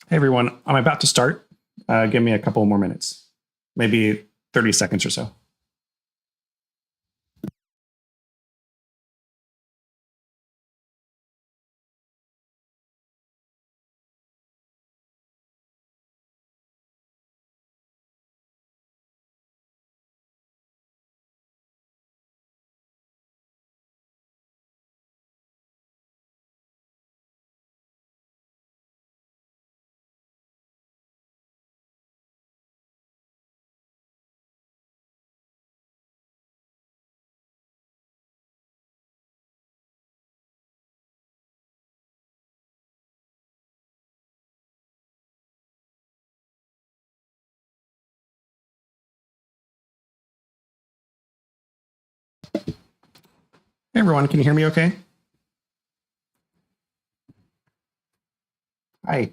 Hey everyone, I'm about to start. Give me a couple more minutes, maybe 30 seconds or so. Hey everyone, can you hear me okay? Hi.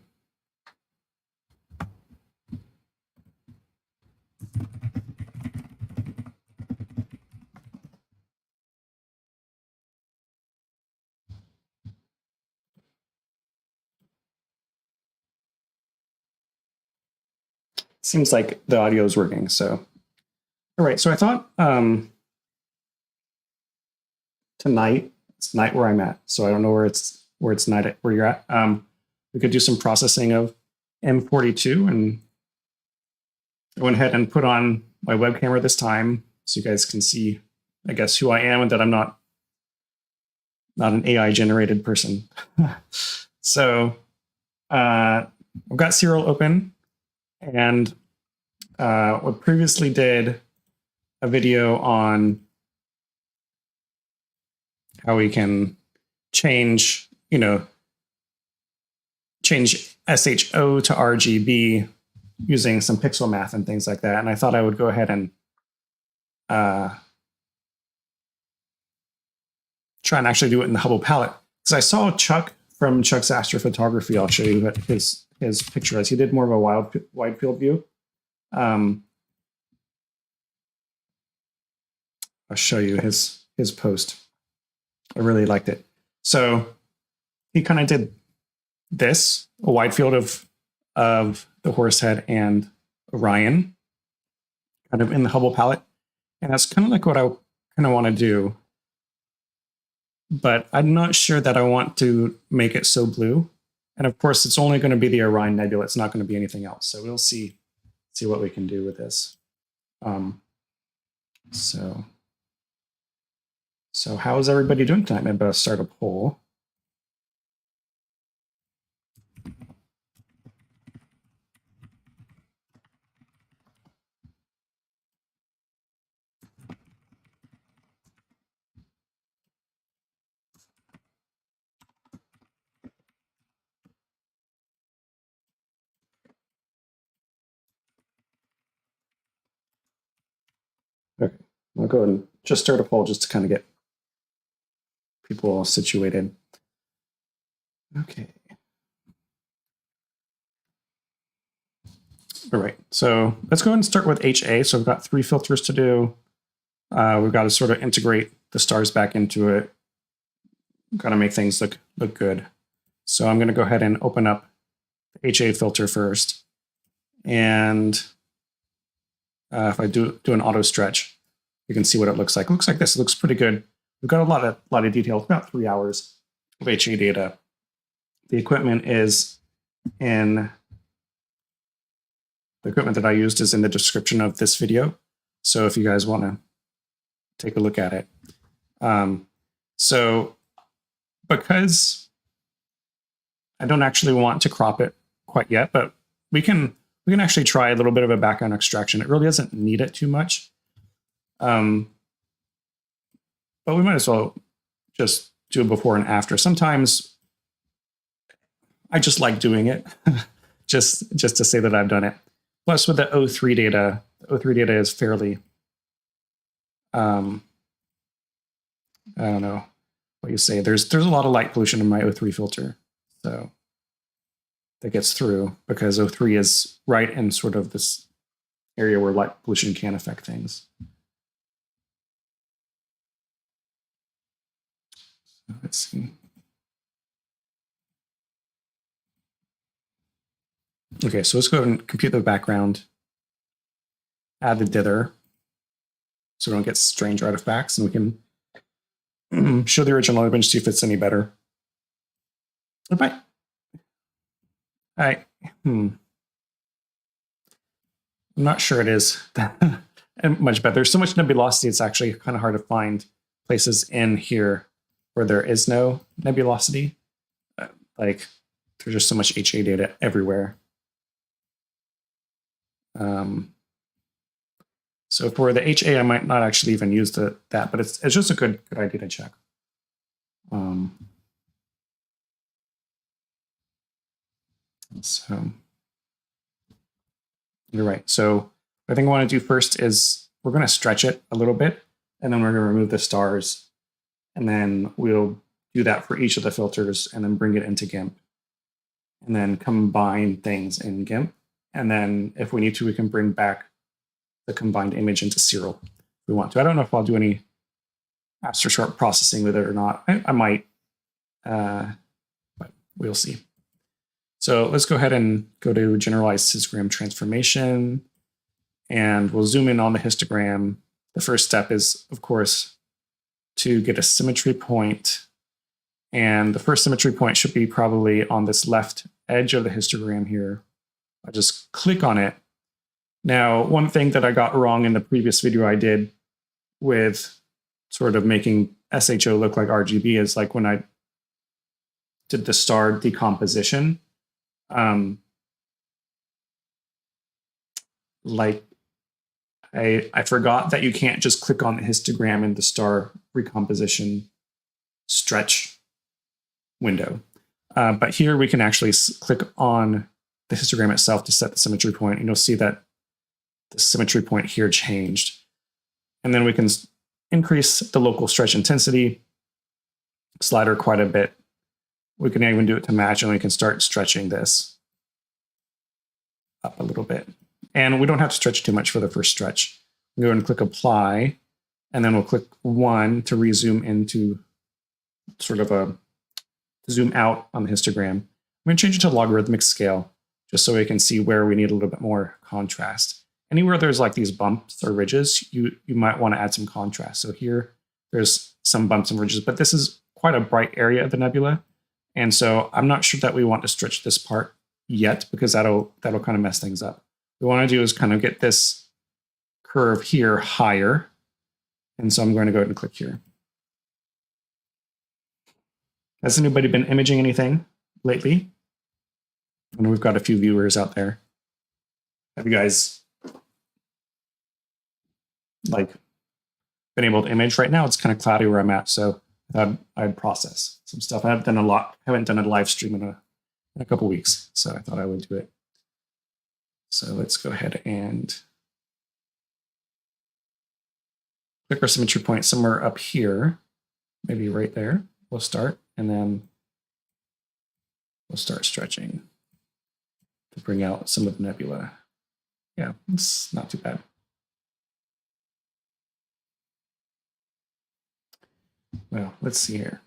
Seems like the audio is working, so. All right, so I thought tonight, it's night where I'm at, so I don't know where it's night at, where you're at. We could do some processing of M42, and I went ahead and put on my web camera this time so you guys can see, I guess, who I am and that I'm not an AI generated person. So I've got Serial open, and we previously did a video on how we can change, change SHO to RGB using some pixel math and things like that. And I thought I would go ahead and try and actually do it in the Hubble Palette. Because I saw Chuck from Chuck's Astrophotography. I'll show you what his picture is. He did more of a wide field view. I'll show you his post. I really liked it. So he kind of did this, a wide field of the Horsehead and Orion, kind of in the Hubble Palette. And that's kind of like what I kind of want to do. But I'm not sure that I want to make it so blue. And of course, it's only going to be the Orion Nebula. It's not going to be anything else. So we'll see what we can do with this. So how is everybody doing tonight? Maybe I'll start a poll. Okay, I'll go and just start a poll just to kind of get people all situated. Okay. All right, so let's go ahead and start with HA. So we've got 3 filters to do. We've got to sort of integrate the stars back into it. We've got to make things look good. So I'm going to go ahead and open up the HA filter first. And if I do an auto stretch, you can see what it looks like. It looks like this. It looks pretty good. We've got a lot of detail. It's about 3 hours of HA data. The equipment is in the equipment that I used is in the description of this video. So if you guys want to take a look at it. So because I don't actually want to crop it quite yet, but we can actually try a little bit of a background extraction. It really doesn't need it too much. But we might as well just do a before and after. Sometimes I just like doing it just to say that I've done it. Plus with the O3 data, is fairly, I don't know what you say. There's a lot of light pollution in my O3 filter. So that gets through because O3 is right in sort of this area where light pollution can affect things. So let's see. Okay, so let's go ahead and compute the background, add the dither, so we don't get strange artifacts, and we can show the original image, see if it's any better. Bye. I'm not sure it is much better. There's so much nebulosity, it's actually kind of hard to find places in here where there is no nebulosity. Like, there's just so much HA data everywhere. So for the HA, I might not actually even use that, but it's just a good idea to check. So you're right. So I think I want to do first is we're going to stretch it a little bit, and then we're going to remove the stars, and then we'll do that for each of the filters, and then bring it into GIMP, and then combine things in GIMP. And then if we need to, we can bring back the combined image into Serial if we want to. I don't know if I'll do any after short processing with it or not. I might, but we'll see. So let's go ahead and go to generalized histogram transformation, and we'll zoom in on the histogram. The first step is, of course, to get a symmetry point. And the first symmetry point should be probably on this left edge of the histogram here. I'll just click on it. Now, one thing that I got wrong in the previous video I did with sort of making SHO look like RGB is like when I did the star decomposition, like I forgot that you can't just click on the histogram in the star recomposition stretch window. But here we can actually click on the histogram itself to set the symmetry point, and you'll see that the symmetry point here changed. And then we can increase the local stretch intensity slider quite a bit. We can even do it to match, and we can start stretching this up a little bit. And we don't have to stretch too much for the first stretch. We'll go and click apply, and then we'll click 1 to rezoom into sort of a zoom out on the histogram. I'm going to change it to logarithmic scale just so we can see where we need a little bit more contrast. Anywhere there's like these bumps or ridges, you might want to add some contrast. So here, there's some bumps and ridges, but this is quite a bright area of the nebula. And so I'm not sure that we want to stretch this part yet, because that'll kind of mess things up. What we want to do is kind of get this curve here higher. And so I'm going to go ahead and click here. Has anybody been imaging anything lately? I know we've got a few viewers out there. Have you guys like been able to image? Right now it's kind of cloudy where I'm at, so I thought I'd process some stuff. I haven't done a live stream in a couple weeks, so I thought I would do it. So let's go ahead and click our symmetry point somewhere up here, maybe right there. We'll start, and then we'll start stretching to bring out some of the nebula. Yeah, it's not too bad. Well, let's see here.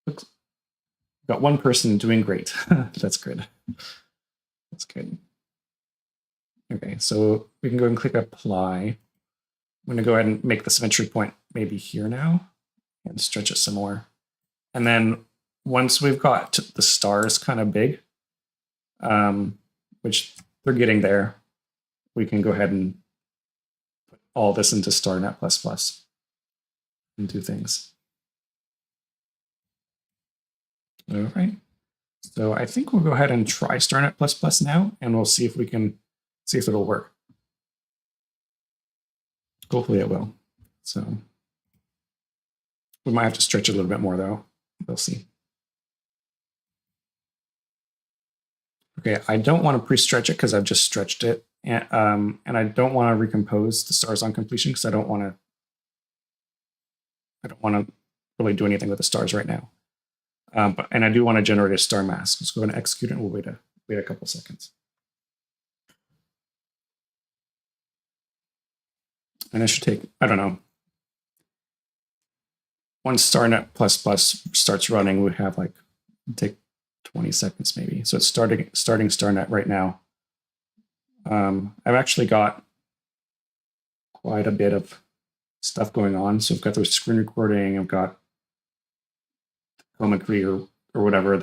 Looks, got one person doing great. That's good. That's good. Okay, so we can go and click apply. I'm going to go ahead and make the symmetry point maybe here now and stretch it some more. And then once we've got the stars kind of big, which they're getting there, we can go ahead and put all this into StarNet++ and do things. All right. So I think we'll go ahead and try StarNet++ now, and we'll see if we can see if it'll work. Hopefully it will. So we might have to stretch it a little bit more though. We'll see. Okay, I don't want to pre-stretch it because I've just stretched it. And I don't want to recompose the stars on completion because I don't want to really do anything with the stars right now. And I do want to generate a star mask. Let's go and execute it, and we'll wait a couple seconds. And it should take, I don't know. Once StarNet++ starts running, we have like take 20 seconds maybe. So it's starting StarNet right now. I've actually got quite a bit of stuff going on. So I've got the screen recording, I've got chroma key or whatever,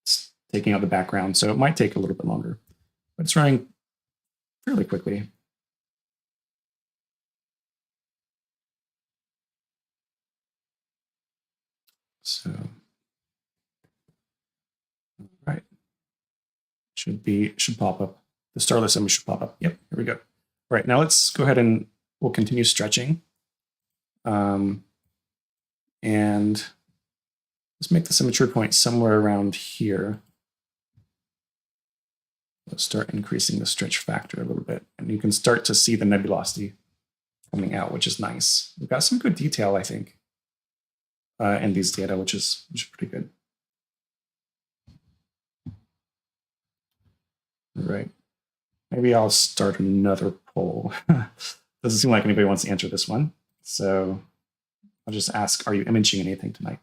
it's taking out the background. So it might take a little bit longer, but it's running fairly quickly. So, all right. Should pop up. The starless image should pop up. Yep, here we go. All right, now let's go ahead and we'll continue stretching. And let's make the symmetry point somewhere around here. Let's start increasing the stretch factor a little bit. And you can start to see the nebulosity coming out, which is nice. We've got some good detail, I think, in these data, which is pretty good. All right. Maybe I'll start another poll. Doesn't seem like anybody wants to answer this one. So I'll just ask, are you imaging anything tonight?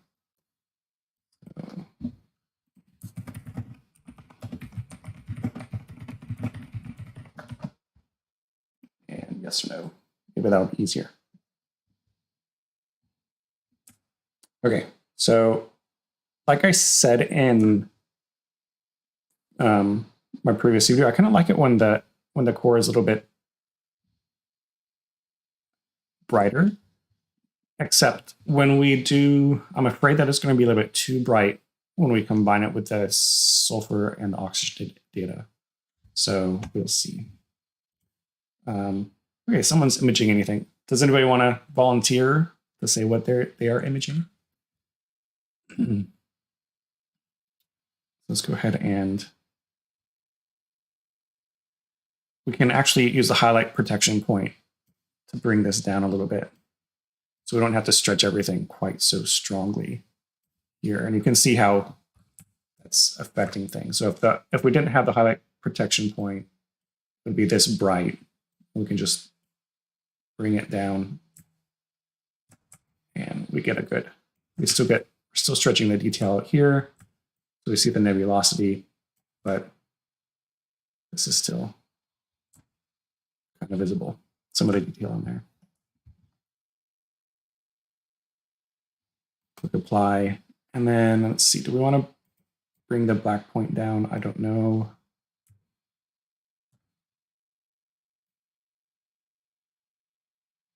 And yes or no. Maybe that would be easier. Okay, so like I said in my previous video, I kind of like it when the core is a little bit brighter, except when we do, I'm afraid that it's going to be a little bit too bright when we combine it with the sulfur and the oxygen data. So we'll see. Okay, someone's imaging anything. Does anybody want to volunteer to say what they are imaging? Let's go ahead and we can actually use the highlight protection point to bring this down a little bit. So we don't have to stretch everything quite so strongly here. And you can see how that's affecting things. So if we didn't have the highlight protection point, it would be this bright. We can just bring it down and we get a good, we're still stretching the detail out here. So we see the nebulosity, but this is still kind of visible, some of the detail in there. Click apply, and then let's see, do we want to bring the black point down? I don't know.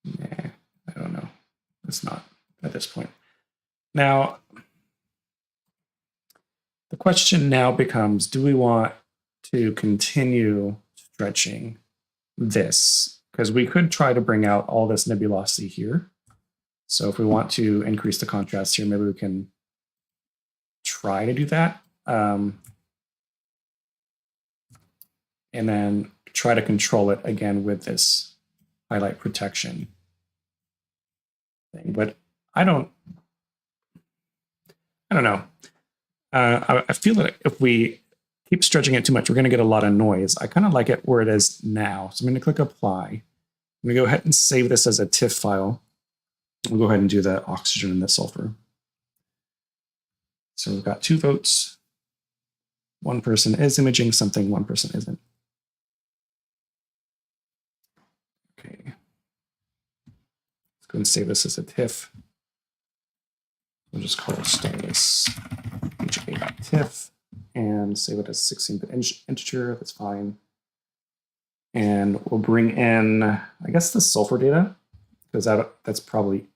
Nah, I don't know. It's not at this point. Now, the question now becomes, do we want to continue stretching this? Because we could try to bring out all this nebulosity here. So if we want to increase the contrast here, maybe we can try to do that. And then try to control it again with this highlight protection thing. But I don't know. I feel that if we keep stretching it too much, we're going to get a lot of noise. I kind of like it where it is now. So I'm going to click apply. I'm going to go ahead and save this as a TIFF file. We'll go ahead and do the oxygen and the sulfur. So we've got 2 votes. One person is imaging something, one person isn't. Okay. Let's go and save this as a TIFF. We'll just call it starless ha.tiff and save it as 16-bit integer. That's fine. And we'll bring in, I guess, the sulfur data, because that's probably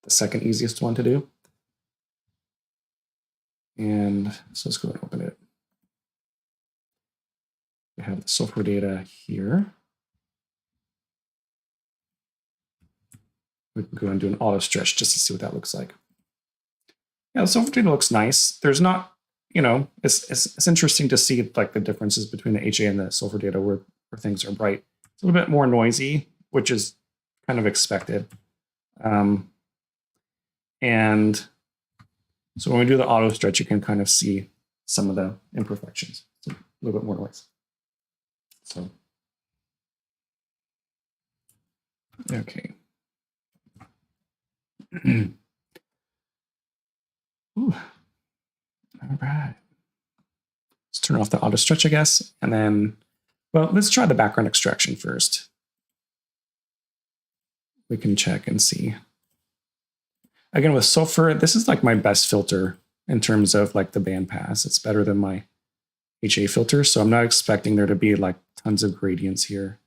the second easiest one to do. And so let's go and open it. We have the sulfur data here. We can go and do an auto stretch just to see what that looks like. Yeah, the sulfur data looks nice. There's not, you know, it's interesting to see like the differences between the HA and the sulfur data where things are bright. It's a little bit more noisy, which is kind of expected. And so when we do the auto stretch, you can kind of see some of the imperfections. So a little bit more noise. So, okay. Ooh. All right. Let's turn off the auto stretch, I guess. And then, well, let's try the background extraction first. We can check and see. Again, with sulfur, this is like my best filter in terms of like the bandpass. It's better than my HA filter. So I'm not expecting there to be like tons of gradients here.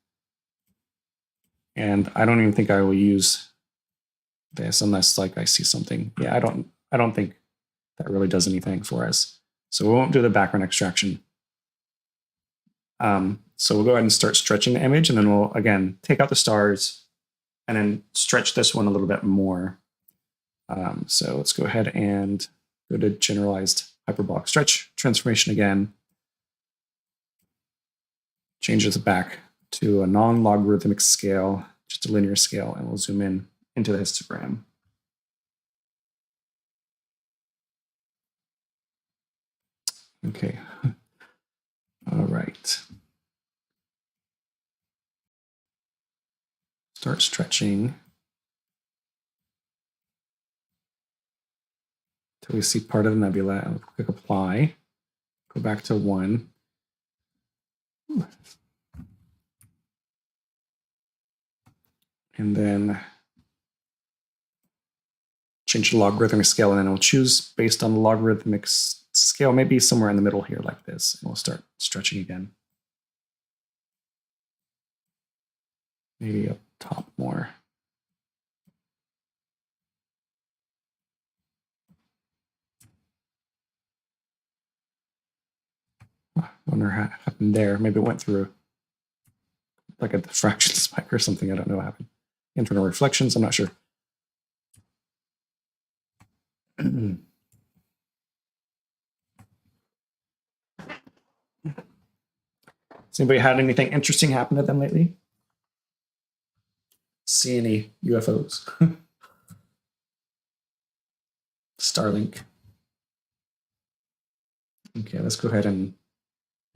And I don't even think I will use this unless like I see something. Yeah, I don't think that really does anything for us. So we won't do the background extraction. So we'll go ahead and start stretching the image, and then we'll again take out the stars and then stretch this one a little bit more. So let's go ahead and go to generalized hyperbolic stretch transformation again. Change this back to a non-logarithmic scale, just a linear scale, and we'll zoom in into the histogram. Okay. All right. Start stretching till we see part of the nebula, and click apply. Go back to 1. And then change the logarithmic scale, and then we'll choose based on the logarithmic scale, maybe somewhere in the middle here like this, and we'll start stretching again. Maybe up top more. I wonder what happened there. Maybe it went through like a diffraction spike or something. I don't know what happened. Internal reflections, I'm not sure. Has anybody had anything interesting happen to them lately? See any UFOs? Starlink. Okay, let's go ahead and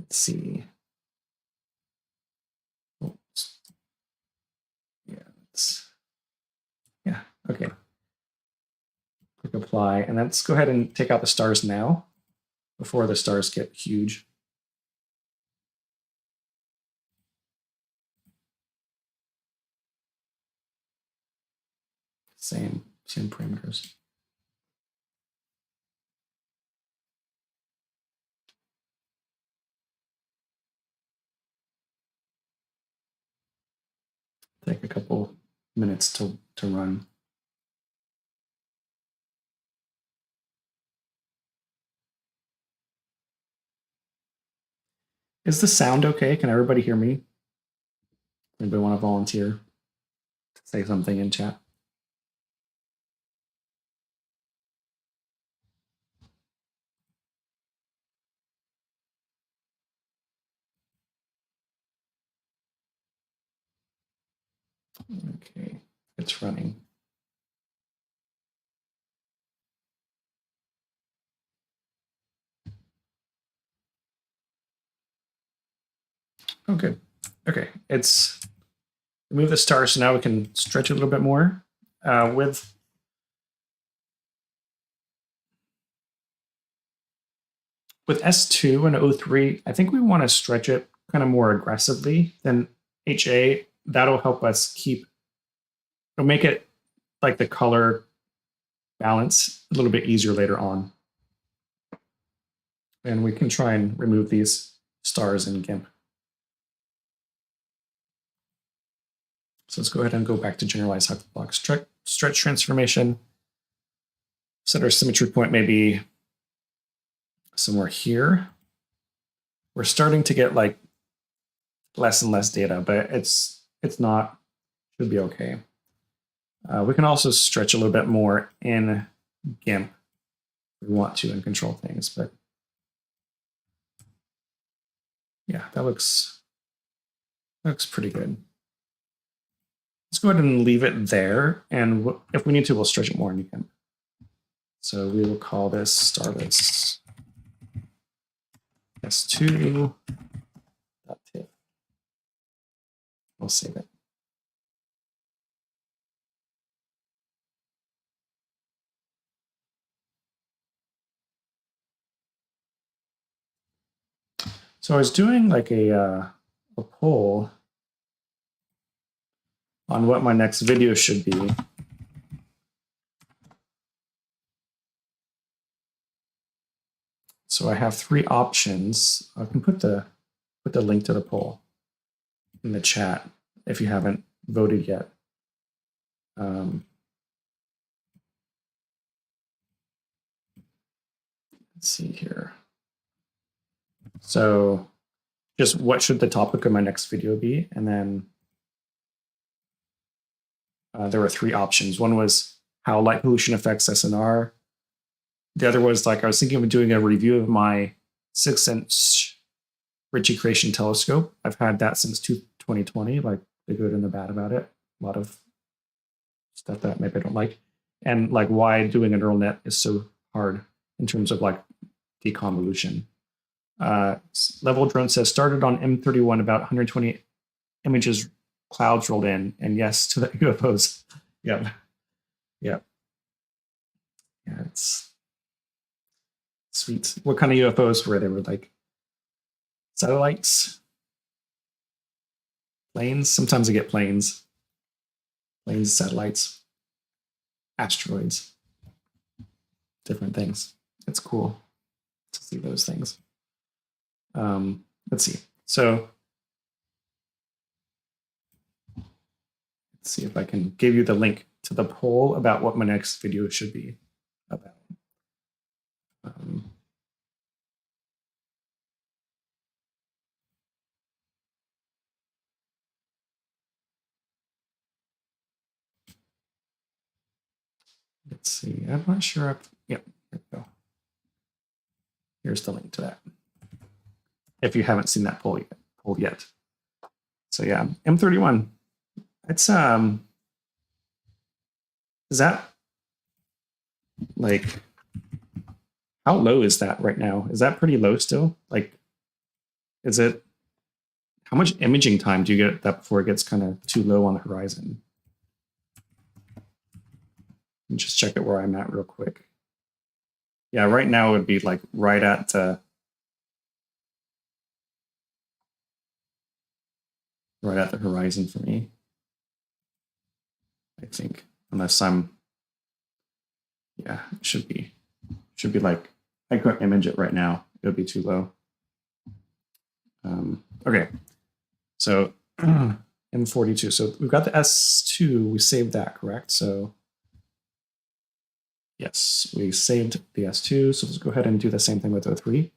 let's see. Yeah, okay. Click apply, and let's go ahead and take out the stars now before the stars get huge. Same parameters. Take a couple minutes to run. Is the sound okay? Can everybody hear me? Anybody want to volunteer to say something in chat? Okay, it's running. Oh, good. Okay, it's remove the stars, so now we can stretch it a little bit more. With S2 and O3, I think we want to stretch it kind of more aggressively than HA. That'll help us it'll make it like the color balance a little bit easier later on. And we can try and remove these stars in GIMP. So let's go ahead and go back to generalized hyperbolic stretch transformation. Set our symmetry point maybe somewhere here. We're starting to get like less and less data, but it's not, should be okay. We can also stretch a little bit more in GIMP if we want to and control things, but yeah, that looks pretty good. Let's go ahead and leave it there, and if we need to, we'll stretch it more in GIMP. So we will call this starlets S2.tiff. We'll save it. So I was doing like a poll on what my next video should be. So I have 3 options. I can put the link to the poll in the chat if you haven't voted yet. Let's see here. So just what should the topic of my next video be? And then there were 3 options. One was how light pollution affects SNR. The other was like I was thinking of doing a review of my 6-inch Ritchie Creation telescope. I've had that since 2020, like the good and the bad about it. A lot of stuff that maybe I don't like. And like why doing a neural net is so hard in terms of like deconvolution. Level Drone says started on M41, about 120 images, clouds rolled in, and yes to the UFOs. Yep. Yeah, it's sweet. What kind of UFOs were they? Were like satellites, planes? Sometimes I get planes, satellites, asteroids, different things. It's cool to see those things. Let's see. So let's see if I can give you the link to the poll about what my next video should be about. Let's see. I'm not sure. Yep. Here we go. Here's the link to that. If you haven't seen that poll yet. So yeah, M31. It's is that like how low is that right now? Is that pretty low still? Like, is it how much imaging time do you get that before it gets kind of too low on the horizon? Let me just check it where I'm at real quick. Yeah, right now it would be like right at the horizon for me. I think, unless I'm, yeah, it should be like, I couldn't image it right now. It would be too low. Okay, so M42. So we've got the S2, we saved that, correct? So yes, we saved the S2. So let's go ahead and do the same thing with O3.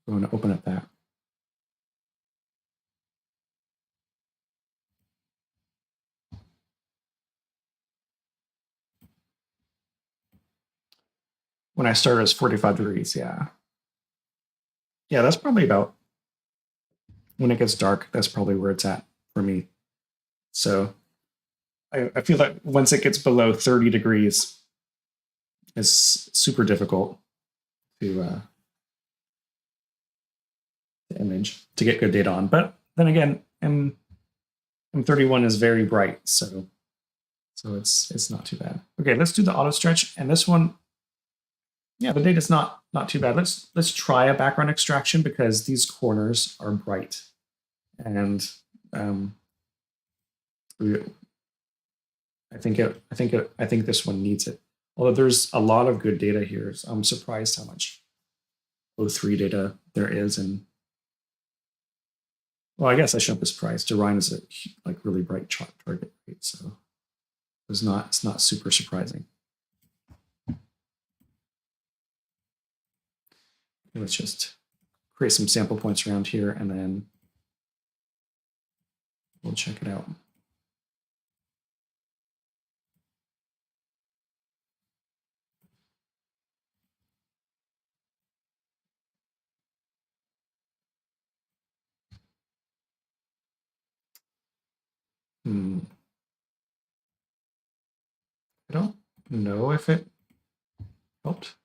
We're going to open up that. When I started, it was 45 degrees, yeah. Yeah, that's probably about, when it gets dark, that's probably where it's at for me. So I feel like once it gets below 30 degrees, it's super difficult to image, to get good data on. But then again, M31 is very bright, so it's not too bad. Okay, let's do the auto stretch, and this one, yeah, the data's not too bad. Let's try a background extraction because these corners are bright, and I think this one needs it. Although there's a lot of good data here, so I'm surprised how much O3 data there is. And well, I guess I shouldn't be surprised. Orion is a like really bright target, right? So it's not super surprising. Let's just create some sample points around here, and then we'll check it out. I don't know if it helped.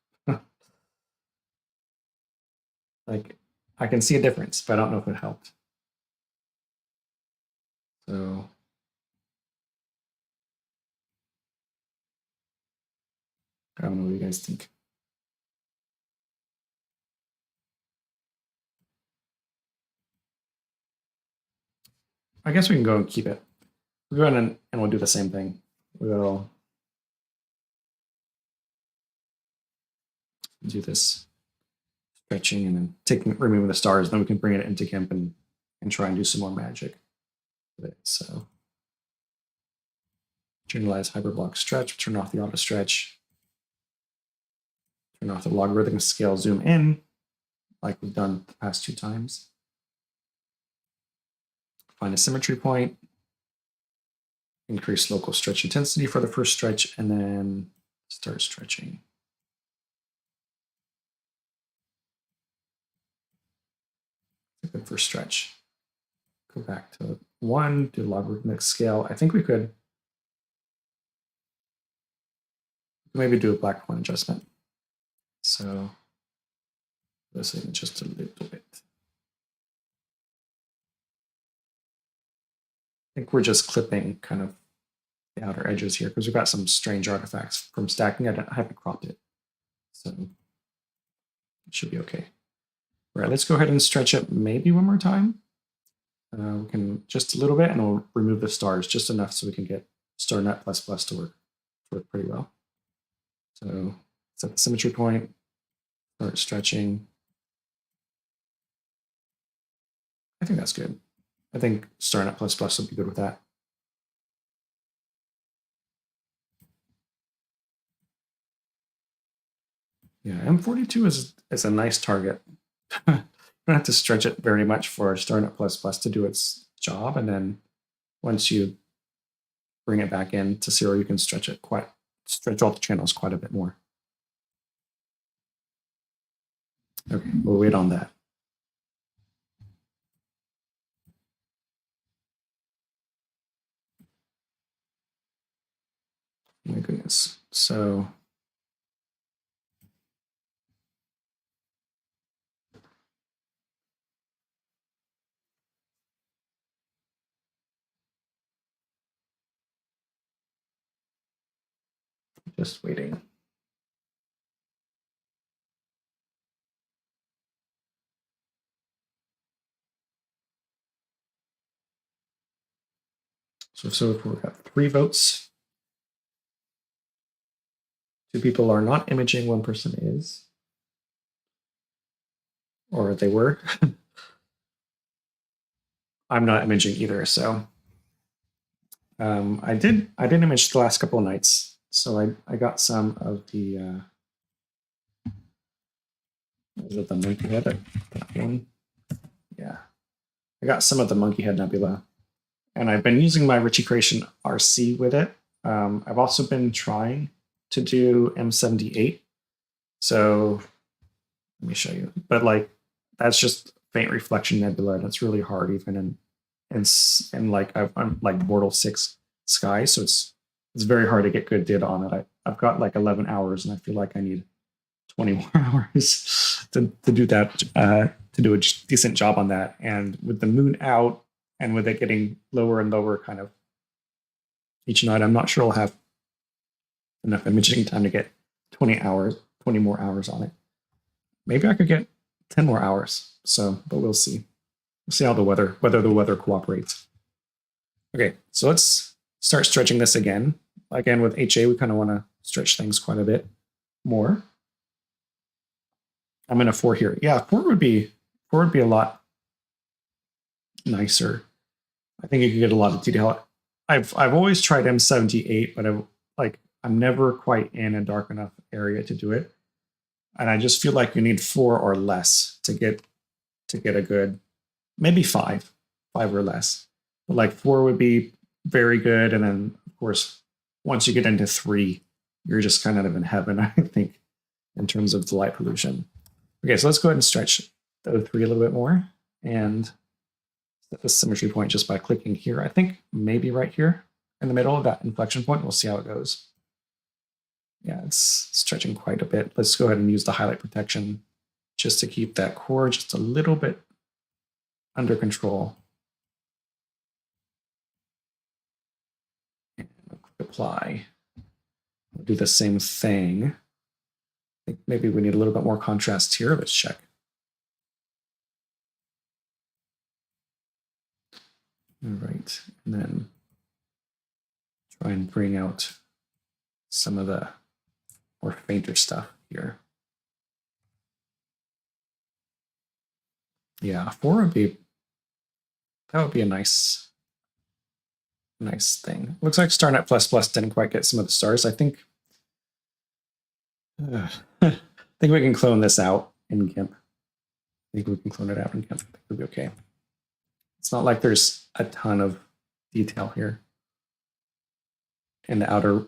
Like, I can see a difference, but I don't know if it helped. So I don't know what you guys think. I guess we can go and keep it. We'll go ahead and we'll do the same thing. We'll do this stretching and then removing the stars. Then we can bring it into GIMP and try and do some more magic with it. So generalize hyperbolic stretch, turn off the auto stretch, turn off the logarithmic scale zoom in, like we've done the past 2 times. Find a symmetry point, increase local stretch intensity for the first stretch, and then start stretching. Good first stretch. Go back to 1, do logarithmic scale. I think we could maybe do a black point adjustment. So this in just a little bit. I think we're just clipping kind of the outer edges here because we've got some strange artifacts from stacking. I haven't cropped it, so it should be okay. All right, let's go ahead and stretch it maybe one more time. We can just a little bit, and we'll remove the stars just enough so we can get StarNet++ to work pretty well. So set the symmetry point, start stretching. I think that's good. I think StarNet++ will be good with that. Yeah, M42 is a nice target. You don't have to stretch it very much for StarNet++ to do its job, and then once you bring it back in to 0, you can stretch all the channels quite a bit more. Okay, we'll wait on that. Oh my goodness. So just waiting. So if we've got 3 votes, 2 people are not imaging, 1 person is, or they were. I'm not imaging either, so I did image the last couple of nights, so I got some of the is it the monkey head? That one? Yeah, I got some of the monkey head nebula, and I've been using my Ritchie Creation RC with it. I've also been trying to do M78. So let me show you. But like that's just faint reflection nebula, and it's really hard even in like I'm like Mortal 6 sky, so it's very hard to get good data on it. I've got like 11 hours, and I feel like I need 20 more hours to do that, to do a decent job on that. And with the moon out and with it getting lower and lower kind of each night, I'm not sure I'll have enough imaging time to get 20 more hours on it. Maybe I could get 10 more hours. So, but we'll see. We'll see how whether the weather cooperates. Okay, so let's start stretching this again. Again, with HA, we kind of want to stretch things quite a bit more. I'm in a 4 here. Yeah, 4 would be a lot nicer. I think you could get a lot of detail. I've always tried M78, but I'm never quite in a dark enough area to do it. And I just feel like you need 4 or less to get a good, maybe 5 or less. But like 4 would be very good. And then of course, once you get into 3, you're just kind of in heaven, I think, in terms of the light pollution. Okay, so let's go ahead and stretch the O3 a little bit more and set the symmetry point just by clicking here. I think maybe right here in the middle of that inflection point. We'll see how it goes. Yeah, it's stretching quite a bit. Let's go ahead and use the highlight protection just to keep that core just a little bit under control. And apply. We'll do the same thing. I think maybe we need a little bit more contrast here. Let's check. All right, and then try and bring out some of the more fainter stuff here. Yeah, 4 would be, that would be a nice thing. Looks like StarNet++ didn't quite get some of the stars. I think I think we can clone this out in GIMP. I think we can clone it out in GIMP. I think it'll be okay. It's not like there's a ton of detail here in the outer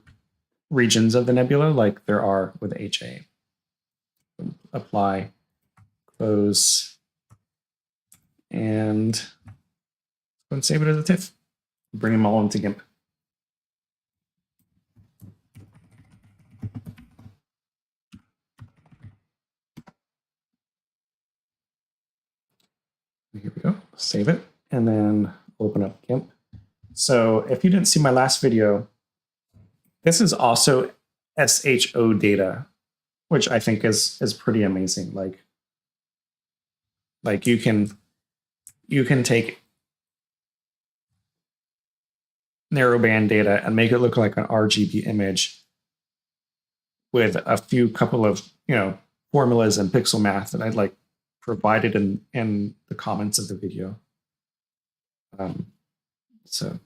regions of the nebula like there are with HA. Apply, close, and go and save it as a TIFF. Bring them all into GIMP. Here we go. Save it, and then open up GIMP. So if you didn't see my last video, this is also SHO data, which I think is pretty amazing. Like you can take narrowband data and make it look like an RGB image with a couple of formulas and pixel math that I'd like provided in the comments of the video. So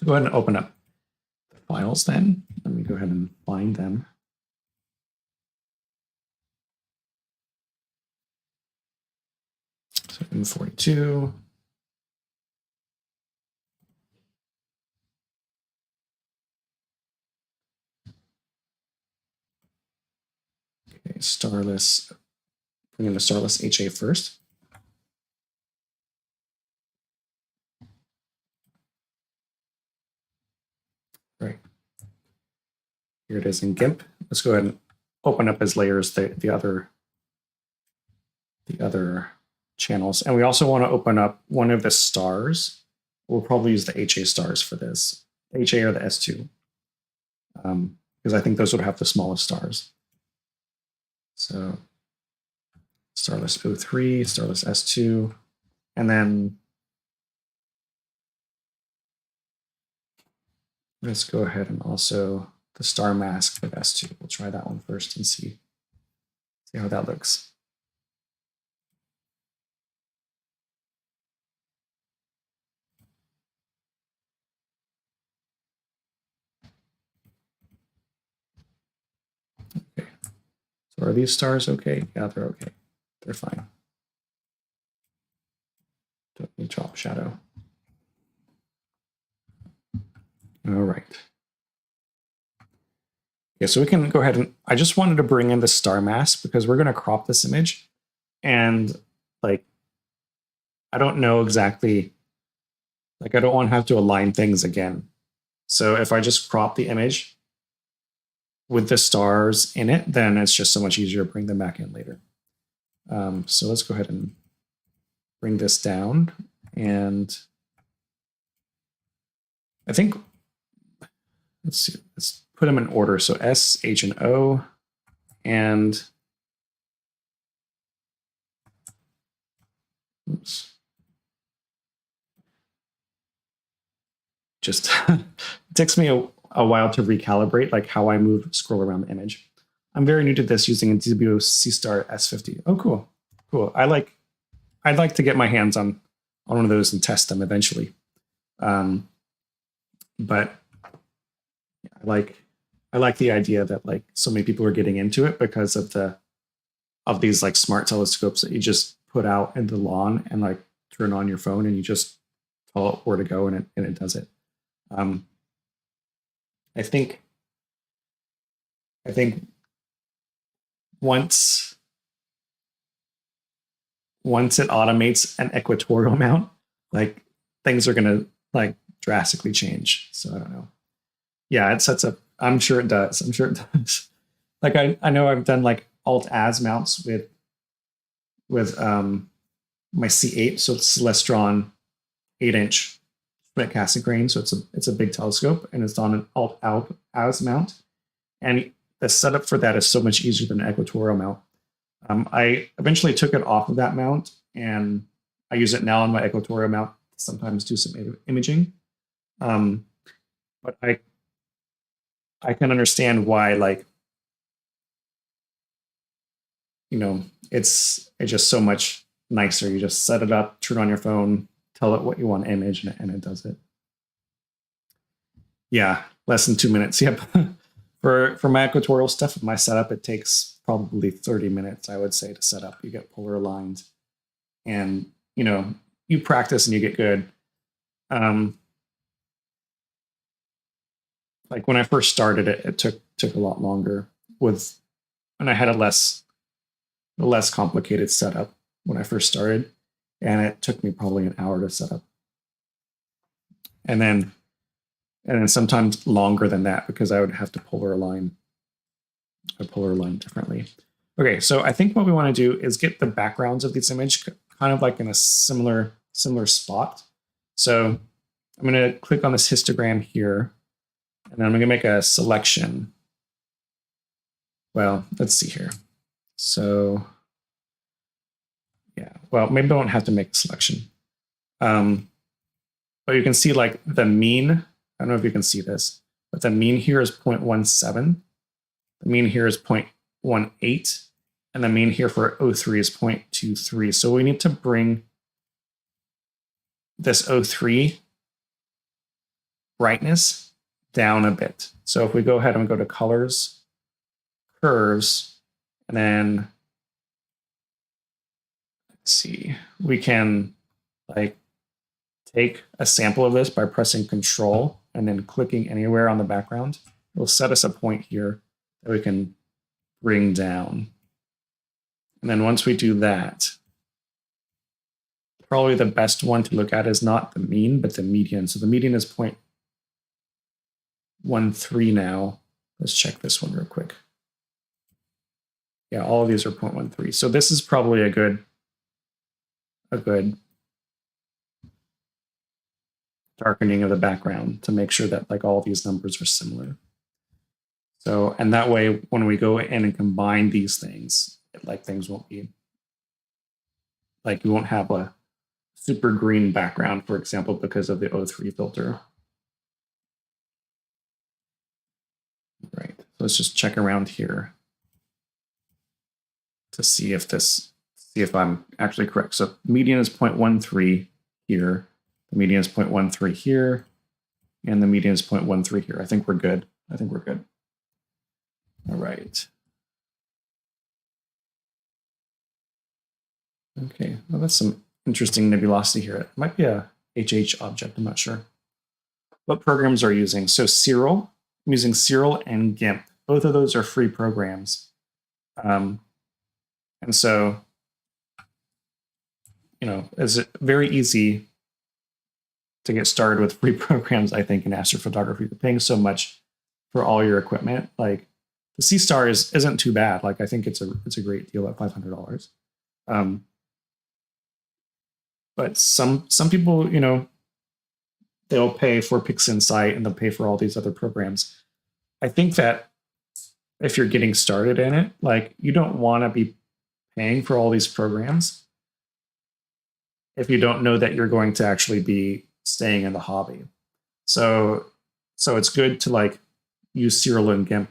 go ahead and open up the files then. Let me go ahead and find them. So M42. Okay, starless. Bring in the starless HA first. Right. Here it is in GIMP. Let's go ahead and open up as layers the other channels. And we also want to open up one of the stars. We'll probably use the HA stars for this, HA or the S2, because I think those would have the smallest stars. So starless O3, starless S2, and then let's go ahead and also the star mask of S2. We'll try that one first and see how that looks. Okay. So are these stars okay? Yeah, they're okay. They're fine. Don't need drop shadow. All right. Yeah, so we can go ahead and I just wanted to bring in the star mask because we're going to crop this image. And like, I don't know exactly, like I don't want to have to align things again. So if I just crop the image with the stars in it, then it's just so much easier to bring them back in later. So let's go ahead and bring this down. And I think, let's see, let's put them in order. So S, H, and O, and oops. Just it takes me a while to recalibrate like how I scroll around the image. I'm very new to this using a DBO C-Star S50. Oh, cool. Cool. I'd like to get my hands on one of those and test them eventually. But I like the idea that like so many people are getting into it because of these like smart telescopes that you just put out in the lawn and like turn on your phone and you just tell it where to go and it does it. I think once it automates an equatorial mount, like things are gonna like drastically change. So I don't know. Yeah, it sets up. I'm sure it does. I'm sure it does. Like I know I've done like alt-as mounts with my C8, so it's Celestron 8-inch split casting crane. So it's a big telescope and it's on an alt-as mount. And the setup for that is so much easier than an equatorial mount. I eventually took it off of that mount, and I use it now on my equatorial mount to sometimes do some imaging. But I can understand why, like, it's just so much nicer. You just set it up, turn on your phone, tell it what you want to image, and it does it. Yeah, less than 2 minutes. Yep. For my equatorial stuff, my setup, it takes probably 30 minutes, I would say, to set up. You get polar aligned, and you practice and you get good. Like when I first started it took a lot longer and I had a less complicated setup when I first started, and it took me probably an hour to set up, and then sometimes longer than that because I would have to polar align differently. Okay, so I think what we want to do is get the backgrounds of these images kind of like in a similar spot. So I'm going to click on this histogram here, and then I'm going to make a selection. Well, let's see here. So yeah, well, maybe I don't have to make a selection. But you can see like the mean, I don't know if you can see this, but the mean here is 0.17. The mean here is 0.18. And the mean here for O3 is 0.23. So we need to bring this O3 brightness down a bit. So if we go ahead and go to colors, curves, and then let's see, we can like take a sample of this by pressing Control and then clicking anywhere on the background. It will set us a point here that we can bring down. And then once we do that, probably the best one to look at is not the mean, but the median. So the median is 0.13 now. Let's check this one real quick. Yeah, all of these are 0.13. So this is probably a good darkening of the background to make sure that like all these numbers are similar. So, and that way, when we go in and combine these things, like things won't be like you won't have a super green background, for example, because of the O3 filter. Right. So let's just check around here to see if I'm actually correct. So median is 0.13 here. The median is 0.13 here, and the median is 0.13 here. I think we're good. All right. Okay, well, that's some interesting nebulosity here. It might be a HH object, I'm not sure. What programs are you using? So Ciril, I'm using Ciril and GIMP. Both of those are free programs. And so, it's very easy to get started with free programs, I think, in astrophotography. You're paying so much for all your equipment. Like the C-Star isn't too bad. Like I think it's a great deal at $500. But some people, they'll pay for PixInsight and they'll pay for all these other programs. I think that if you're getting started in it, like you don't want to be paying for all these programs if you don't know that you're going to actually be staying in the hobby. So it's good to like use Ciril and GIMP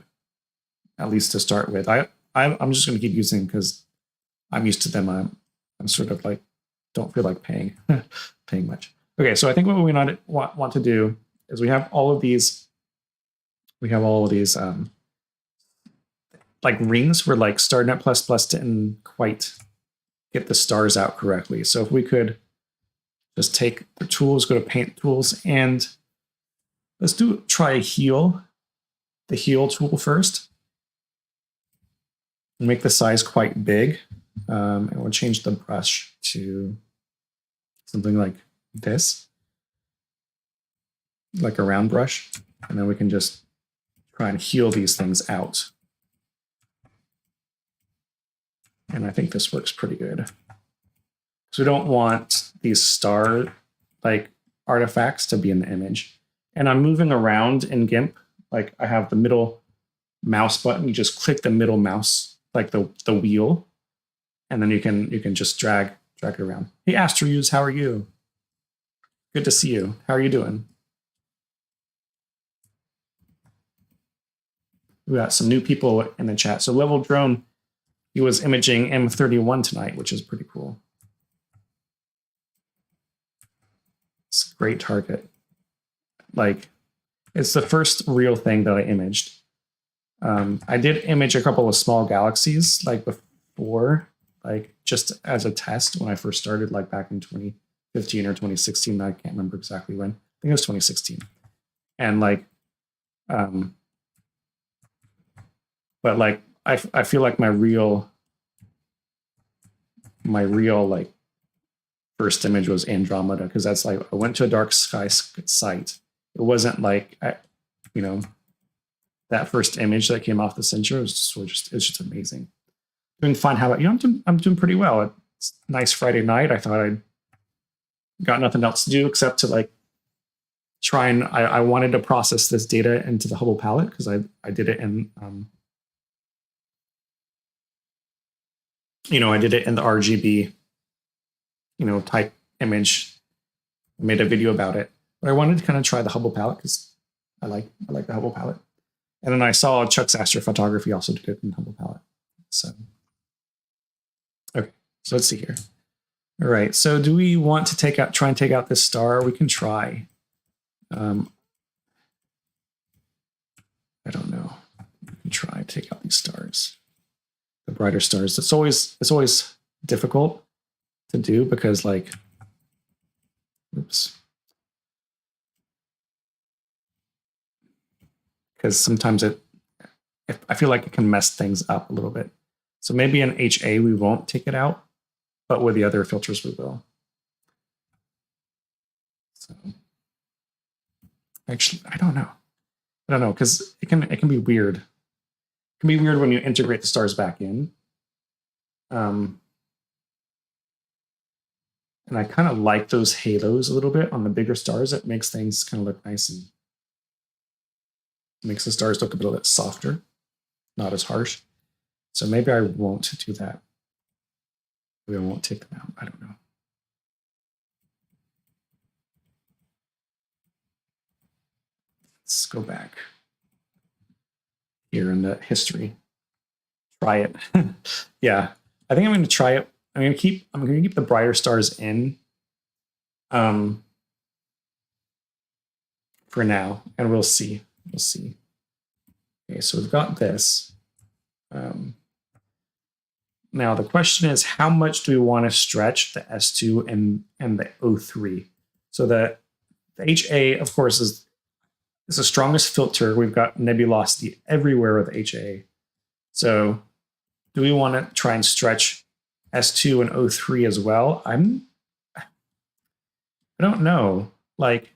at least to start with. I'm just going to keep using because I'm used to them. I'm sort of like don't feel like paying much. Okay, so I think what we want to do is we have all of these. Like rings where like StarNet++ didn't quite get the stars out correctly. So if we could just take the tools, go to Paint Tools, and let's try the Heal tool first. And make the size quite big. And we'll change the brush to something like this, like a round brush. And then we can just try and heal these things out. And I think this works pretty good. So we don't want these star like artifacts to be in the image. And I'm moving around in GIMP. Like I have the middle mouse button. You just click the middle mouse, like the wheel, and then you can just drag it around. Hey, Astruse, how are you? Good to see you. How are you doing? We got some new people in the chat. So Level Drone, he was imaging M41 tonight, which is pretty cool. It's a great target. Like, it's the first real thing that I imaged. I did image a couple of small galaxies like before, like just as a test when I first started, like back in 2015 or 2016. I can't remember exactly when. I think it was 2016. And like, but like, I feel like my real like first image was Andromeda, because that's like, I went to a dark sky site. It wasn't like, you know, that first image that came off the sensor was it's just amazing. Doing fine. How about you? I'm doing pretty well. It's a nice Friday night. I thought I'd got nothing else to do except to like try and I wanted to process this data into the Hubble Palette, because I did it in I did it in the RGB type image. I made a video about it, but I wanted to kind of try the Hubble Palette because I like the Hubble Palette. And then I saw Chuck's astrophotography also did it in Hubble Palette. So, okay, so let's see here. All right, so do we want to try and take out this star? We can try. I don't know. We can try to take out these stars, the brighter stars. It's always difficult to do because, like, oops. Because sometimes I feel like it can mess things up a little bit. So maybe in HA we won't take it out, but with the other filters we will. So actually, I don't know, because it can be weird. It can be weird when you integrate the stars back in. And I kind of like those halos a little bit on the bigger stars. It makes things kind of look nice and makes the stars look a little bit softer, not as harsh. So maybe I won't do that. Maybe I won't take them out. I don't know. Let's go back here in the history. Try it. Yeah, I think I'm going to try it. I'm going to keep the brighter stars in for now, and we'll see. We'll see. Okay, so we've got this. Now the question is, how much do we want to stretch the S2 and the O3? So the HA, of course, is the strongest filter. We've got nebulosity everywhere with HA. So do we want to try and stretch S2 and O3 as well? I don't know. Like,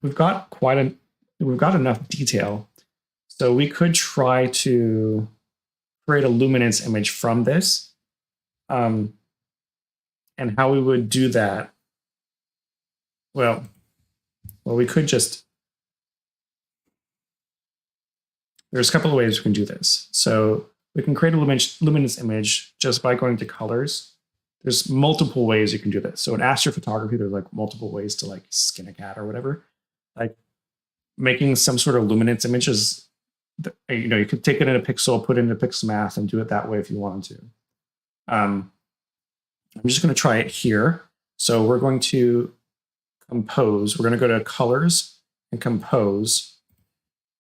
we've got enough detail. So we could try to create a luminance image from this. And how we would do that, well, we could just, there's a couple of ways we can do this. So we can create a luminance image just by going to colors. There's multiple ways you can do this. So in astrophotography, there's like multiple ways to like skin a cat or whatever. Like making some sort of luminance images, you could take it in a pixel, put it into pixel math, and do it that way if you wanted to. I'm just going to try it here. So we're going to compose. We're going to go to colors and compose.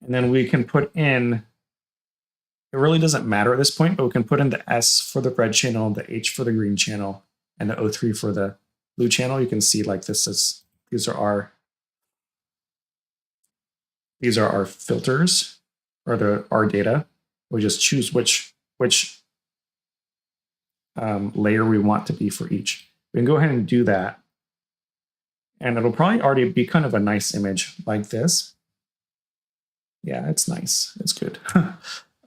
And then we can put in, it really doesn't matter at this point, but we can put in the S for the red channel, the H for the green channel, and the O3 for the blue channel. You can see like these are our filters, or our data. We just choose which layer we want to be for each. We can go ahead and do that. And it'll probably already be kind of a nice image like this. Yeah, it's nice. It's good.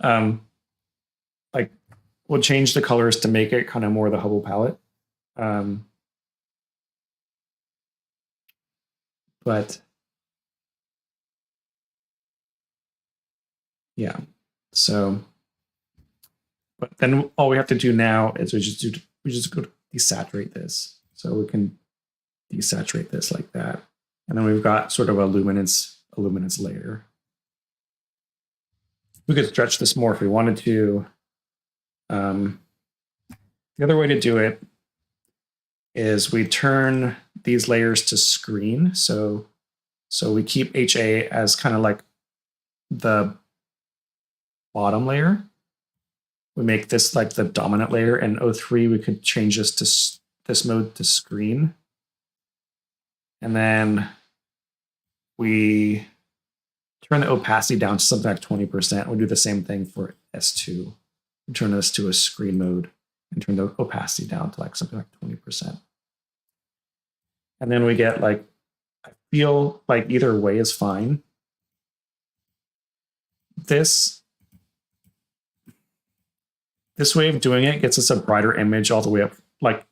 Like, we'll change the colors to make it kind of more the Hubble palette. But yeah, so But then all we have to do now is we just go to desaturate this. So we can desaturate this like that. And then we've got sort of a luminance layer. We could stretch this more if we wanted to. The other way to do it is we turn these layers to screen. So we keep HA as kind of like the bottom layer. We make this like the dominant layer, and O3 we could change this to this mode to screen. And then we turn the opacity down to something like 20%. We'll do the same thing for S2. We turn this to a screen mode and turn the opacity down to like something like 20%. And then we get like, I feel like either way is fine. This way of doing it gets us a brighter image all the way up. Like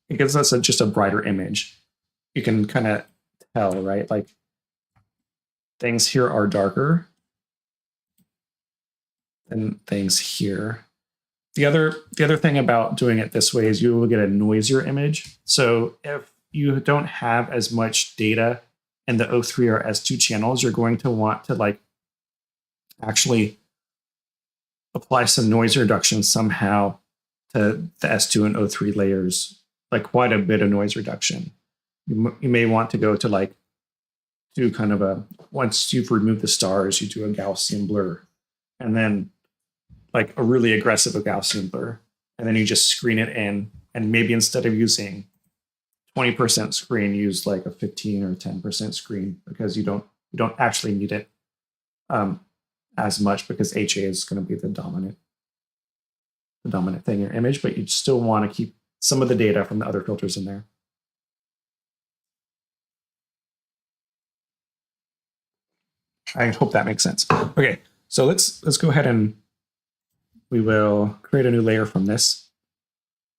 it gives us just a brighter image. You can kind of tell, right? Like things here are darker than things here. The other thing about doing it this way is you will get a noisier image. So if you don't have as much data in the O3 or S2 channels, you're going to want to like actually apply some noise reduction somehow to the S2 and O3 layers, like quite a bit of noise reduction. You may want to go to like do kind of a, once you've removed the stars, you do a Gaussian blur, and then like a really aggressive Gaussian blur, and then you just screen it in, and maybe instead of using 20% screen, use like a 15 or 10% screen, because you don't actually need it as much, because HA is going to be the dominant thing in your image, but you still want to keep some of the data from the other filters in there. I hope that makes sense. Okay, so let's go ahead and we will create a new layer from this,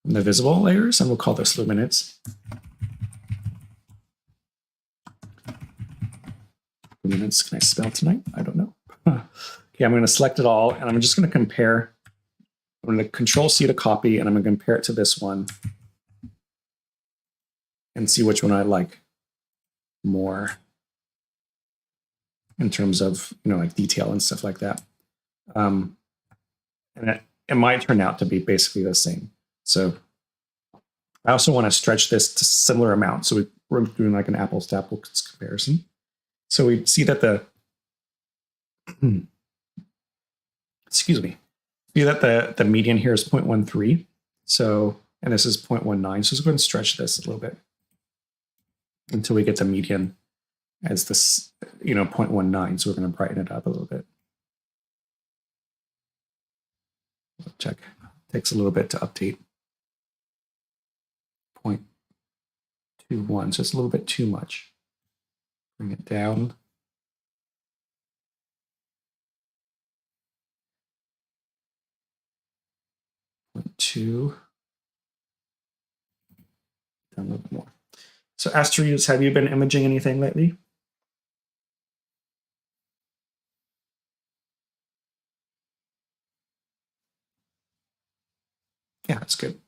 from the visible layers, and we'll call this luminance. Luminance, can I spell tonight? I don't know. Okay, I'm going to select it all, and I'm just going to compare. I'm going to Control-C to copy, and I'm going to compare it to this one and see which one I like more in terms of, like detail and stuff like that. And it might turn out to be basically the same. So I also want to stretch this to similar amounts. So we're doing like an apples to apples comparison. So we see that the excuse me, see that the median here is 0.13. So, and this is 0.19. So let's go ahead and stretch this a little bit until we get the median as this, 0.19. So we're going to brighten it up a little bit. Check. Takes a little bit to update. 0.21. So it's a little bit too much. Bring it down. Two. Down a little bit more. So Asteroids, have you been imaging anything lately? Yeah, that's good.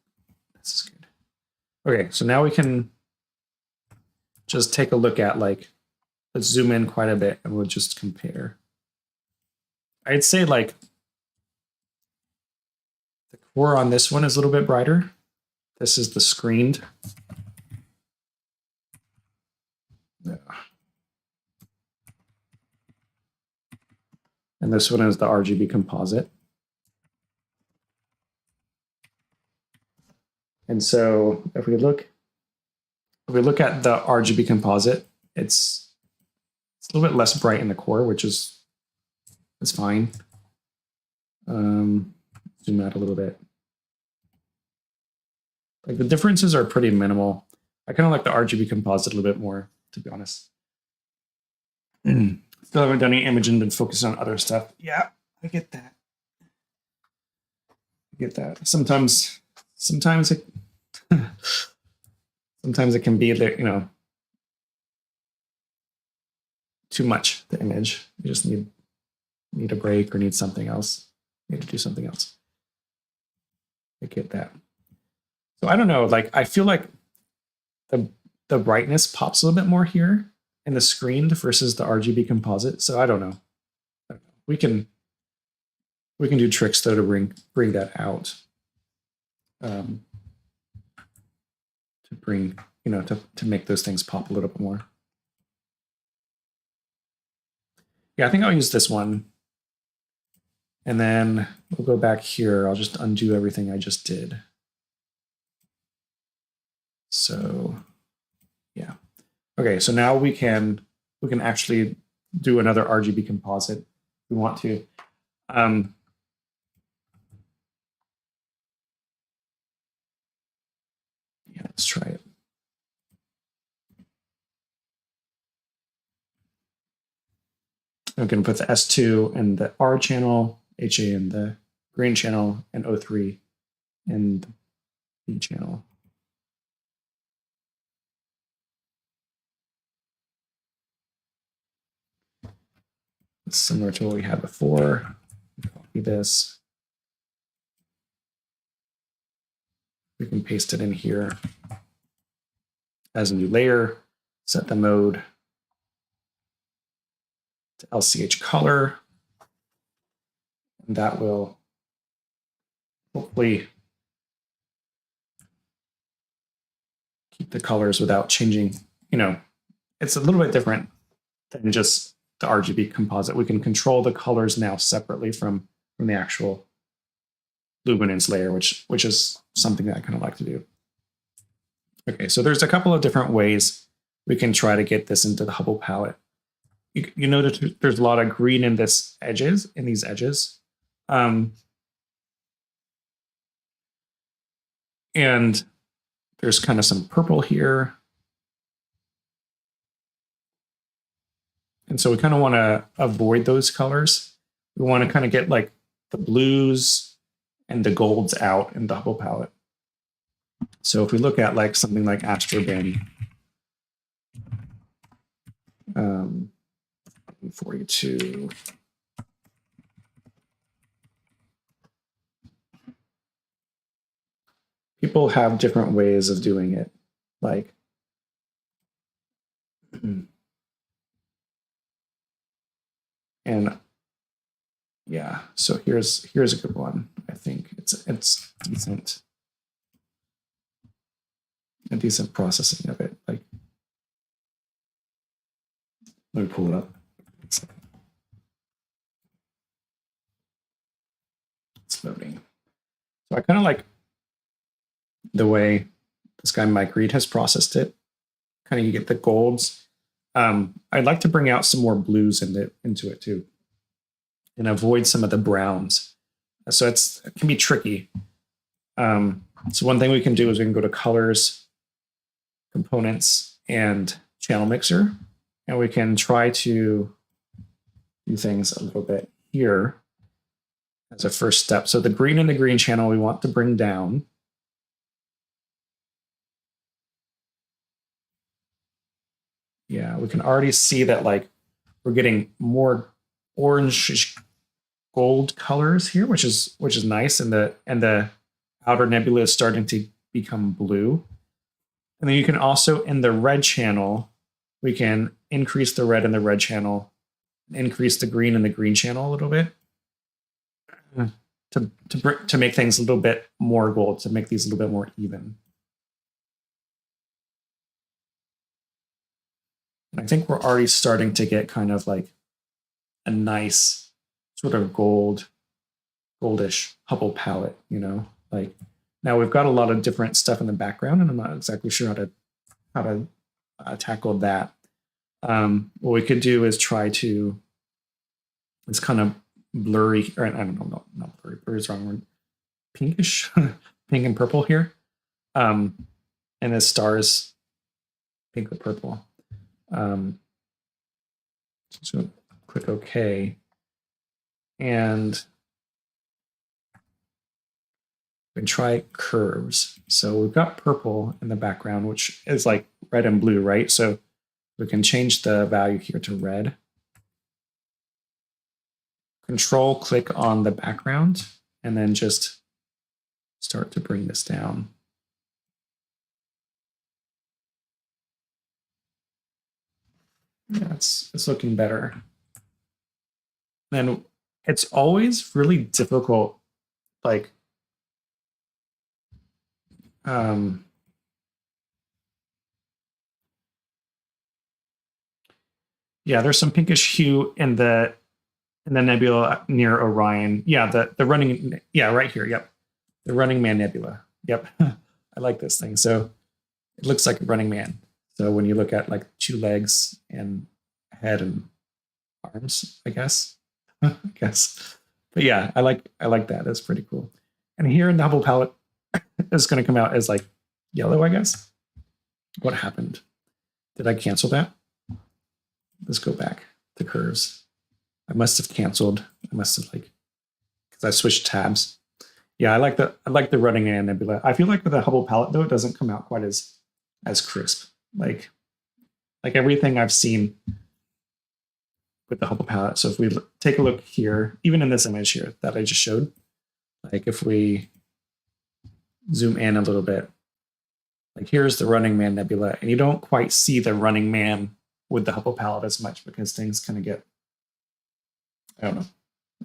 This is good. Okay, so now we can just take a look at, like, let's zoom in quite a bit and we'll just compare. I'd say like the core on this one is a little bit brighter. This is the screened. Yeah. And this one is the RGB composite. And so if we look at the RGB composite, it's a little bit less bright in the core, which is fine. Zoom out a little bit. Like the differences are pretty minimal. I kind of like the RGB composite a little bit more, to be honest. Still haven't done any imaging, been focused on other stuff. Yeah, I get that. I get that. Sometimes it sometimes it can be that, too much, the image. You just need a break or need something else. Need to do something else. to get that. So I don't know, like I feel like the brightness pops a little bit more here in the screen versus the RGB composite. So I don't know. We can do tricks though to bring that out. To bring, to make those things pop a little bit more. Yeah, I think I'll use this one. And then we'll go back here. I'll just undo everything I just did. So yeah. Okay, so now we can actually do another RGB composite if we want to. Yeah, let's try it. I'm going to put the S2 in the R channel, HA in the green channel, and O3 in the B channel. It's similar to what we had before. Copy this. We can paste it in here as a new layer, set the mode to LCH color. And that will hopefully keep the colors without changing. It's a little bit different than just the RGB composite. We can control the colors now separately from the actual luminance layer, which is something that I kind of like to do. Okay, so there's a couple of different ways we can try to get this into the Hubble palette. You notice there's a lot of green in these edges. And there's kind of some purple here. And so we kind of want to avoid those colors. We want to kind of get like the blues and the golds out in the Hubble palette. So if we look at like something like Astrobin, 42. People have different ways of doing it. Like, and yeah, so here's a good one. I think it's decent. A decent processing of it. Like, let me pull it up. It's loading. So I kind of like the way this guy Mike Reed has processed it. Kind of you get the golds. I'd like to bring out some more blues into it too, and avoid some of the browns. So it can be tricky. So one thing we can do is we can go to colors, components, and channel mixer, and we can try to do things a little bit here as a first step. So the green and the green channel we want to bring down. Yeah, we can already see that like we're getting more orange gold colors here, which is nice, and the outer nebula is starting to become blue. And then you can also, in the red channel, we can increase the red in the red channel, increase the green in the green channel a little bit to make things a little bit more gold, to make these a little bit more even. And I think we're already starting to get kind of like a nice sort of goldish Hubble palette, like now we've got a lot of different stuff in the background, and I'm not exactly sure how to tackle that. What we could do is try to, it's kind of blurry, or I don't know, not blurry, blurry is the wrong word, pinkish, pink and purple here. And the stars, pink or purple. So click OK. And we can try curves. So we've got purple in the background, which is like red and blue, right? So we can change the value here to red. Control click on the background and then just start to bring this down. Yeah, it's looking better. And it's always really difficult, like, yeah, there's some pinkish hue in the nebula near Orion. Yeah, the running, yeah, right here. Yep, the Running Man Nebula. Yep, I like this thing. So it looks like a Running Man. So when you look at like 2 legs and head and arms, I guess, I guess. But yeah, I like that. That's pretty cool. And here in the Hubble palette, it's going to come out as like yellow, I guess. What happened? Did I cancel that? Let's go back to curves. I must have canceled. I must have like, because I switched tabs. Yeah, I like the Running Man Nebula. I feel like with the Hubble palette though, it doesn't come out quite as crisp. Like everything I've seen with the Hubble palette. So if we take a look here, even in this image here that I just showed, like if we zoom in a little bit, like here's the Running Man Nebula, and you don't quite see the Running Man with the Hubble palette as much because things kind of get, I don't know,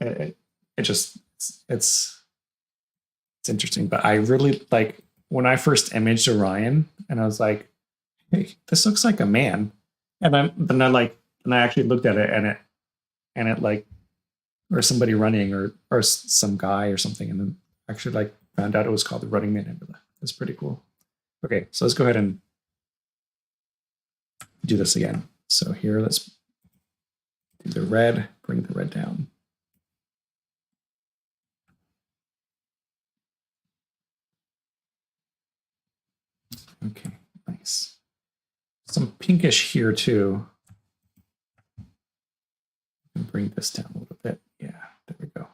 it just it's interesting. But I really like when I first imaged Orion, and I was like, hey, this looks like a man, and then I actually looked at it, and it like, or somebody running, or some guy or something, and then actually like found out it was called the Running Man Nebula. That's pretty cool. Okay, so let's go ahead and do this again. So here, let's do the red, bring the red down. Okay, nice. Some pinkish here too. And bring this down a little bit. Yeah, there we go.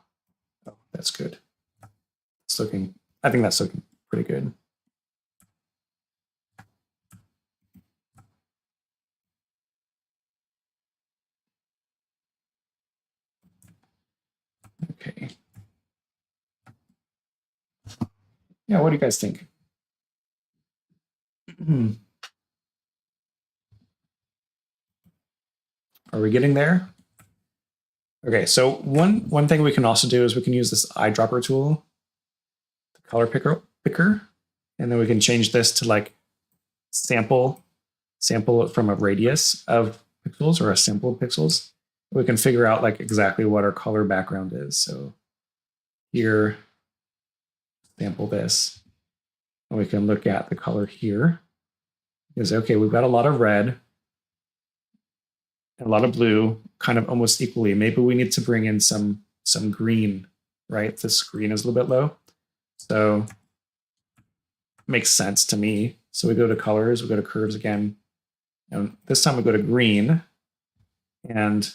Oh, that's good. It's looking, I think that's looking pretty good. Okay. Yeah, what do you guys think? Are we getting there? Okay, so one thing we can also do is we can use this eyedropper tool, the color picker, and then we can change this to like sample it from a radius of pixels or a sample of pixels. We can figure out like exactly what our color background is. So here, sample this, and we can look at the color here. Is okay, we've got a lot of red and a lot of blue, kind of almost equally. Maybe we need to bring in some green, right? This green is a little bit low. So makes sense to me. So we go to colors, we go to curves again. And this time we go to green and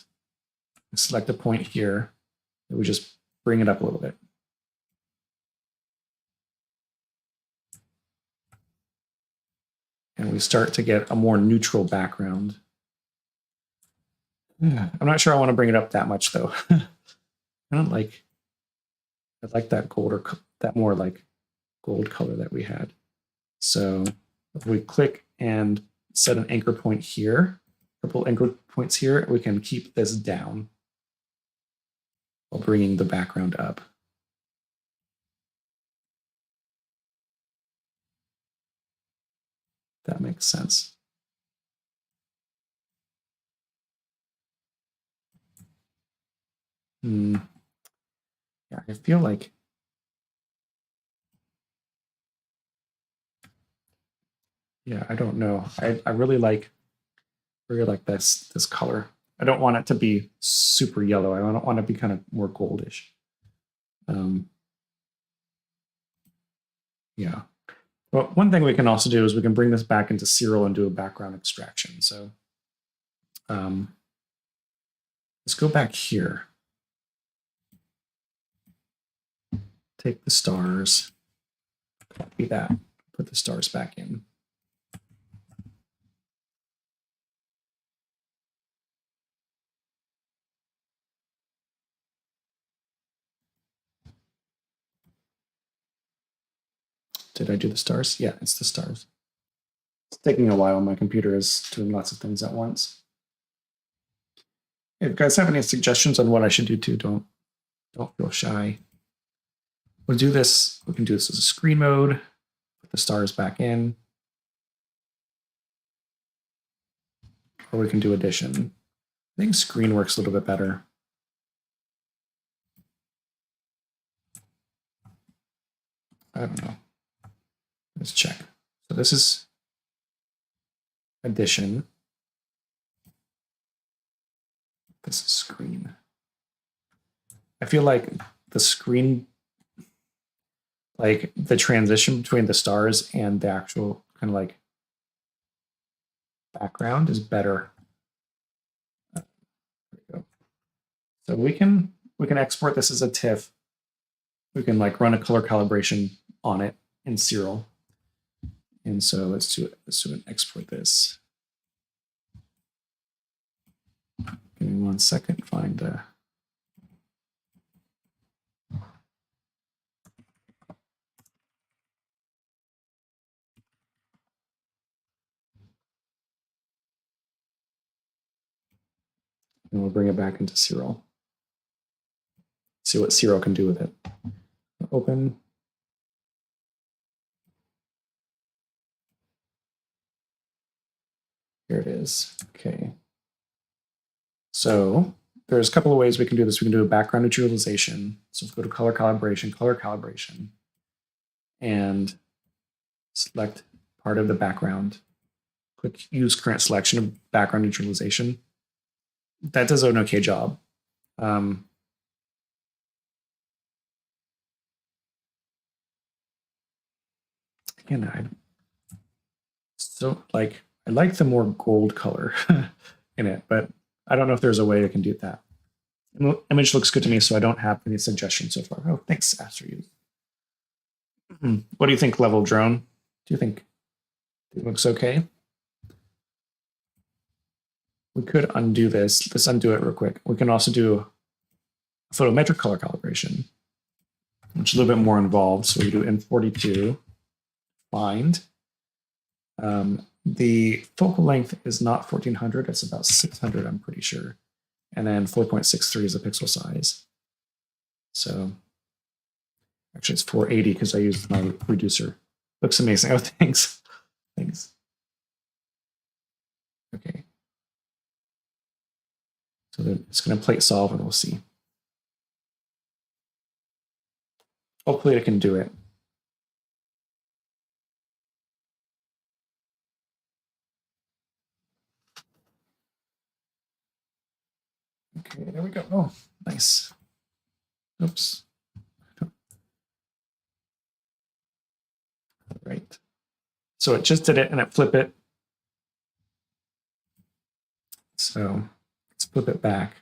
select a point here. And we just bring it up a little bit. And we start to get a more neutral background. I'm not sure I want to bring it up that much though. I like that gold, or that more like gold color that we had. So if we click and set an anchor point here, a couple anchor points here, we can keep this down while bringing the background up. That makes sense. Yeah, I feel like I don't know. I really like this color. I don't want it to be super yellow. I don't want to be kind of more goldish. Yeah. But one thing we can also do is we can bring this back into Serial and do a background extraction. So let's go back here. Take the stars, copy that, put the stars back in. Did I do the stars? Yeah, it's the stars. It's taking a while. My computer is doing lots of things at once. If you guys have any suggestions on what I should do too, don't feel shy. We'll do this. We can do this as a screen mode. Put the stars back in. Or we can do addition. I think screen works a little bit better. I don't know. Let's check. So this is addition. This is screen. I feel like the screen, like the transition between the stars and the actual kind of like background is better. There we go. So we can export this as a TIFF. We can like run a color calibration on it in Serial. And so let's do it. Let's do an export this. Give me 1 second. Find and we'll bring it back into Serial. See what Serial can do with it. Open. Here it is. Okay. So there's a couple of ways we can do this. We can do a background neutralization. So let's go to color calibration, and select part of the background. Click use current selection of background neutralization. That does an okay job. Again, I like the more gold color in it, but I don't know if there's a way I can do that. The image looks good to me, so I don't have any suggestions so far. Oh, thanks, After You. What do you think, Level Drone? Do you think it looks okay? We could undo this. Let's undo it real quick. We can also do a photometric color calibration, which is a little bit more involved. So we do M42, find. The focal length is not 1400, it's about 600, I'm pretty sure. And then 4.63 is the pixel size. So actually it's 480 because I used my reducer. Looks amazing. Oh, thanks. Thanks. Okay. So then it's going to plate solve and we'll see. Hopefully it can do it. Okay, there we go. Oh, nice. Oops. All right. So it just did it and it flipped it. So let's flip it back.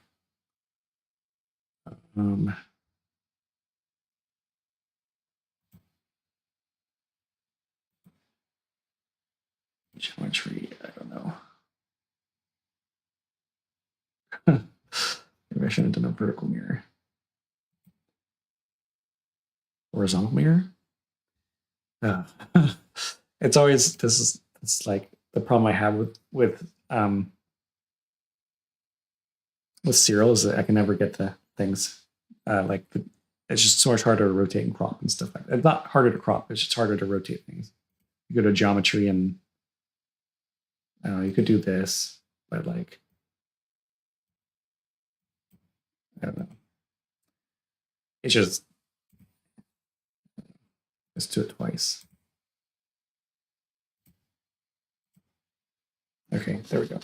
Geometry, I don't know. Maybe I shouldn't have done a vertical mirror. Horizontal mirror? It's always, it's like the problem I have with Serial is that I can never get the things it's just so much harder to rotate and crop and stuff like that. It's not harder to crop, it's just harder to rotate things. You go to geometry and I don't know, you could do this, but like, I don't know. It's just, let's do it twice. Okay, there we go.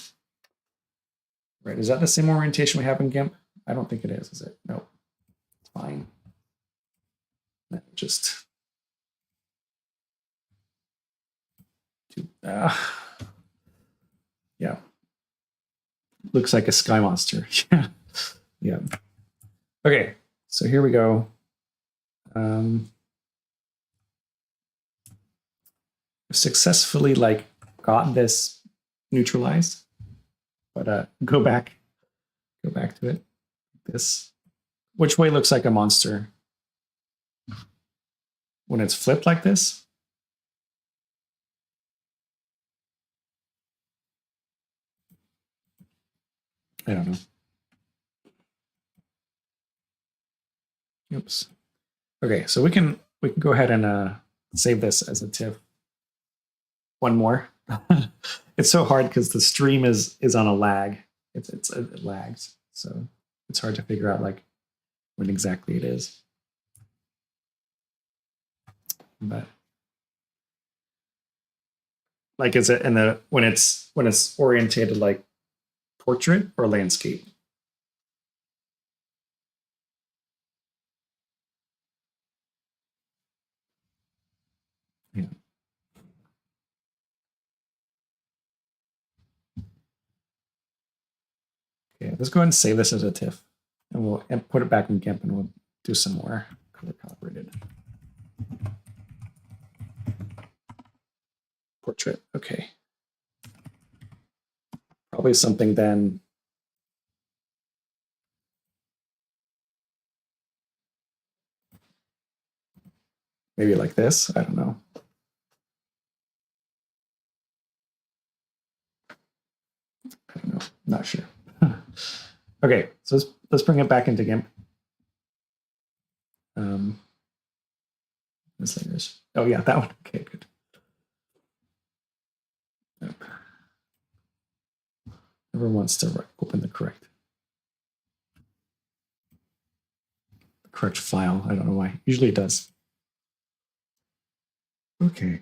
Right, is that the same orientation we have in GIMP? I don't think it is it? No, it's fine. Just do, yeah. Looks like a sky monster. Yeah. Yeah. Okay, so here we go. Successfully got this neutralized, but go back to it. This, which way looks like a monster? When it's flipped like this, I don't know. Oops. Okay, so we can go ahead and save this as a TIFF. One more. It's so hard because the stream is on a lag. It lags, so it's hard to figure out like when exactly it is. But like, is it in the when it's orientated like portrait or landscape? Yeah. Okay, let's go ahead and save this as a TIFF, and we'll put it back in GIMP, and we'll do some more color calibrated portrait. Okay, probably something then. Maybe like this. I don't know. I don't know. Not sure. Okay, so let's bring it back into GIMP. This layers. Oh yeah, that one. Okay, good. Nope. Never wants to open the correct file. I don't know why. Usually it does. Okay.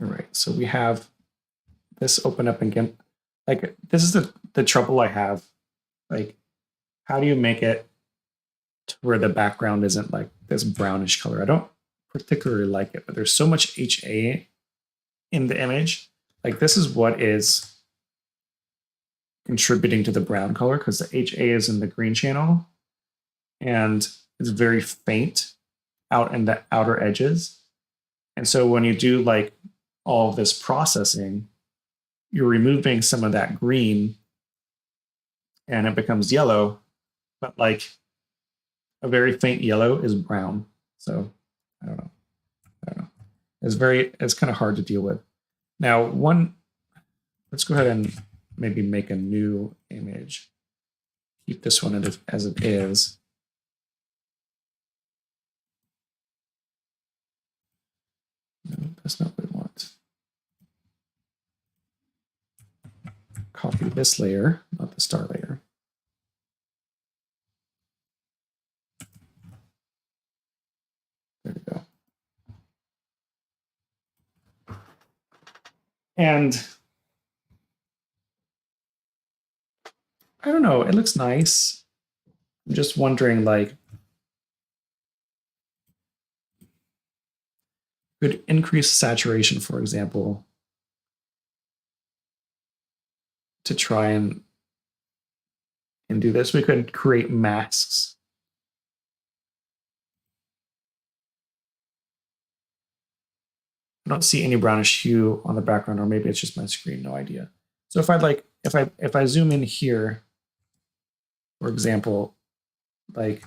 All right, so we have this open up in GIMP. Like, this is the trouble I have. Like, how do you make it to where the background isn't like this brownish color? I don't particularly like it, but there's so much HA in the image. Like, this is what is contributing to the brown color, because the HA is in the green channel and it's very faint out in the outer edges. And so when you do like all of this processing, you're removing some of that green and it becomes yellow, but like a very faint yellow is brown. So I don't know. It's kind of hard to deal with. Now, let's go ahead and maybe make a new image. Keep this one as it is. No, that's not what we want. Copy this layer, not the star layer. There we go. And I don't know, it looks nice. I'm just wondering, like, could increase saturation, for example, to try and do this. We could create masks. I don't see any brownish hue on the background, or maybe it's just my screen, no idea. So if I zoom in here, for example, like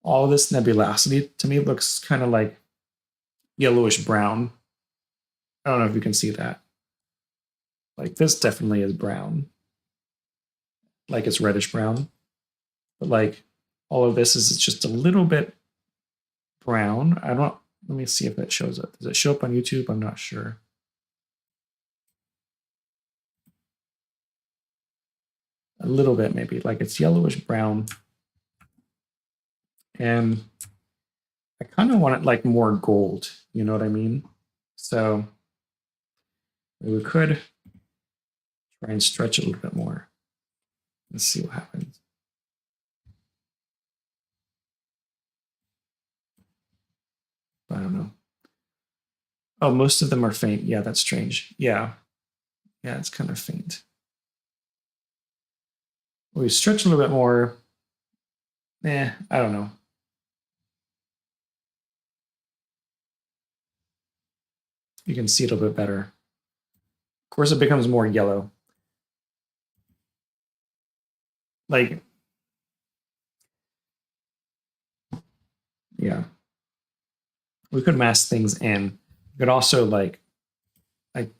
all this nebulosity to me looks kind of like yellowish brown. I don't know if you can see that. Like, this definitely is brown. Like, it's reddish brown. But like all of this is just a little bit brown. Let me see if it shows up. Does it show up on YouTube? I'm not sure. A little bit, maybe. Like, it's yellowish brown. And I kind of want it like more gold. You know what I mean? So we could try and stretch it a little bit more. Let's see what happens. I don't know. Oh, most of them are faint. Yeah, that's strange. Yeah. Yeah, it's kind of faint. We stretch a little bit more. I don't know. You can see it a little bit better. Of course, it becomes more yellow. like, yeah, we could mask things in. We could also like,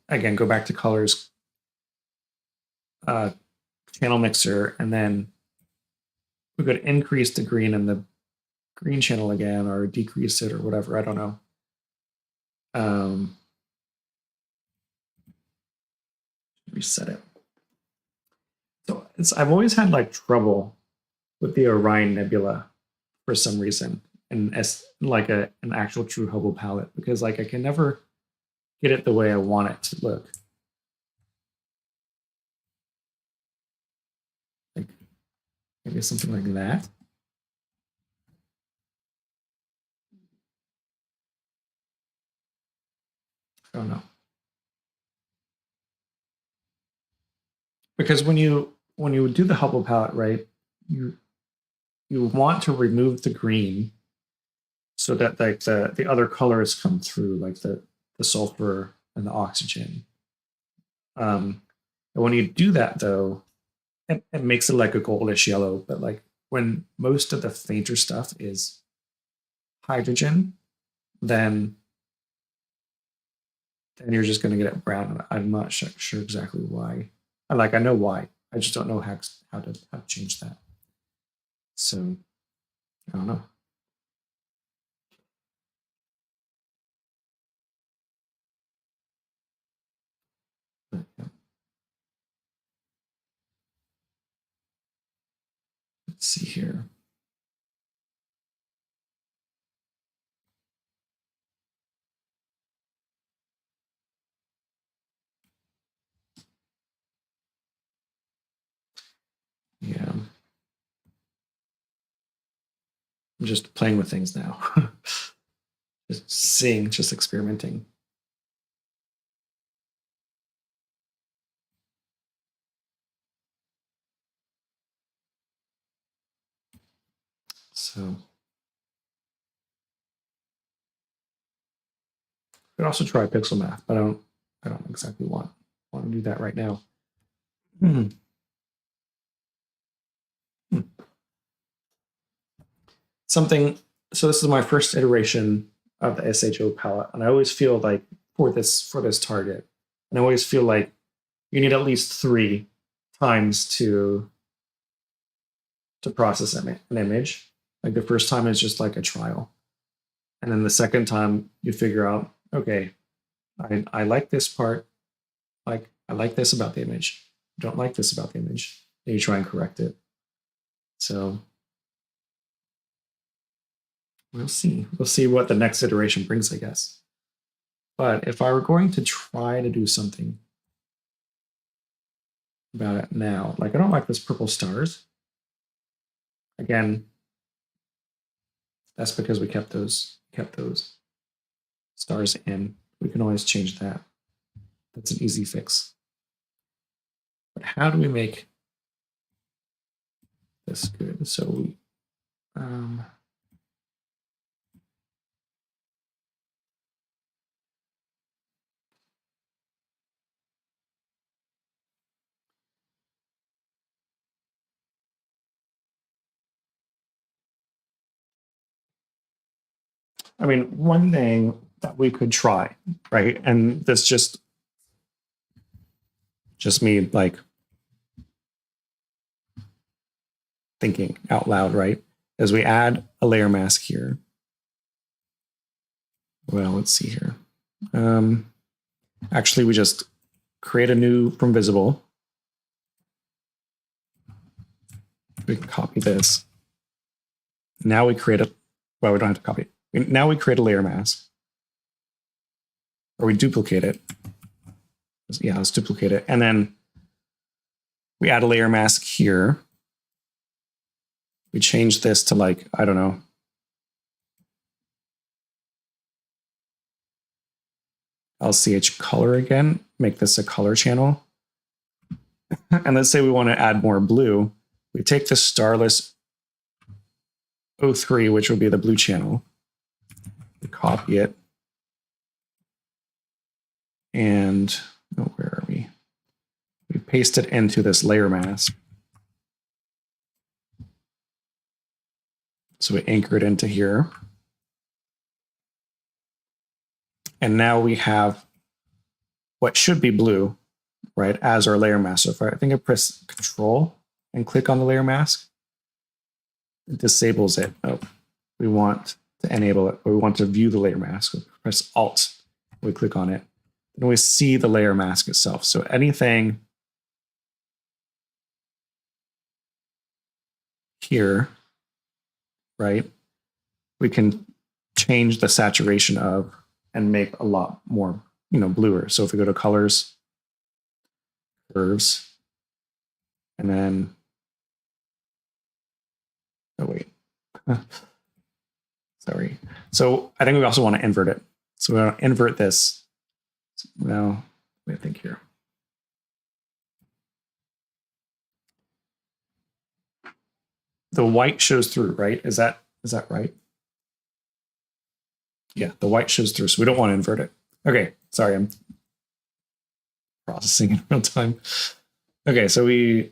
again, go back to colors, channel mixer, and then we could increase the green in the green channel again, or decrease it, or whatever. I don't know. Reset it. So I've always had like trouble with the Orion Nebula for some reason, and as like an actual true Hubble palette, because like I can never get it the way I want it to look. Like maybe something like that. I don't know. Because when you do the Hubble palette, right, you want to remove the green so that like the other colors come through, like the sulfur and the oxygen. And when you do that, though, it makes it like a goldish yellow. But like when most of the fainter stuff is hydrogen, then you're just going to get it brown. I'm not sure exactly why. I know why. I just don't know how to change that. So I don't know. But, yeah. Let's see here. Yeah. I'm just playing with things now. Just seeing, just experimenting. So could also try pixel math, but I don't exactly want to do that right now. Something. So this is my first iteration of the SHO palette, and I always feel like for this target, and I always feel like you need at least 3 times to process an image. Like the first time is just like a trial, and then the second time you figure out, okay, I like this part, like I like this about the image, I don't like this about the image, and you try and correct it. So we'll see. We'll see what the next iteration brings, I guess. But if I were going to try to do something about it now, like I don't like this purple stars. Again, that's because we kept those stars in. We can always change that. That's an easy fix. But how do we make this good? So we I mean, one thing that we could try, right? And this just me like thinking out loud, right? As we add a layer mask here. Well, let's see here. Actually, we just create a new from visible. We can copy this. Now we create a, well, we don't have to copy it. Now we create a layer mask. Or we duplicate it. Yeah, let's duplicate it. And then we add a layer mask here. We change this to like, I don't know. LCH color again, make this a color channel. And let's say we want to add more blue. We take the starless 03, which would be the blue channel. We copy it. And oh, where are we? We paste it into this layer mask. So we anchor it into here. And now we have what should be blue, right, as our layer mask. So if I think I press Control and click on the layer mask, it disables it. Oh, we want to enable it, or we want to view the layer mask. We press Alt, we click on it, and we see the layer mask itself. So anything here, right, we can change the saturation of and make a lot more, bluer. So if we go to colors, curves, and then, oh wait, sorry. So I think we also want to invert it. So we want to invert this. Now, let me think here. The white shows through, right? Is that right? Yeah, the white shows through, so we don't want to invert it. Okay, sorry, I'm processing in real time. Okay, so we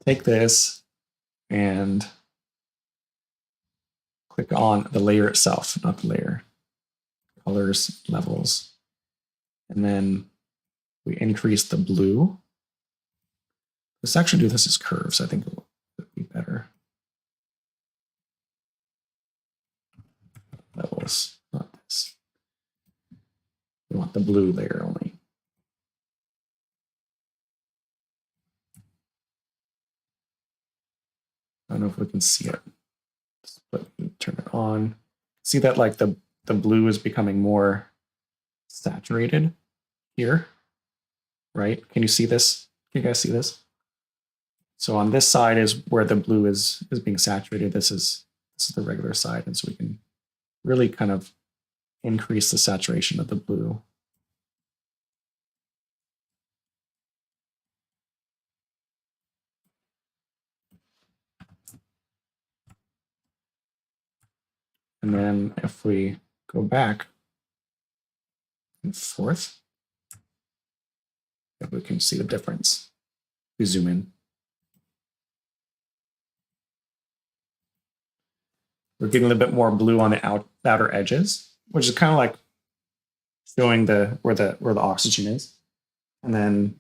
take this and click on the layer itself, not the layer. Colors, levels. And then we increase the blue. Let's actually do this as curves. I think it would be better. Levels, not this. We want the blue layer only. I don't know if we can see it. But turn it on. See that like the blue is becoming more saturated here, right? Can you see this? Can you guys see this? So on this side is where the blue is being saturated. This is the regular side, and so we can really kind of increase the saturation of the blue. And then if we go back and forth, we can see the difference. We zoom in. We're getting a little bit more blue on the outer edges, which is kind of like showing where the oxygen is. And then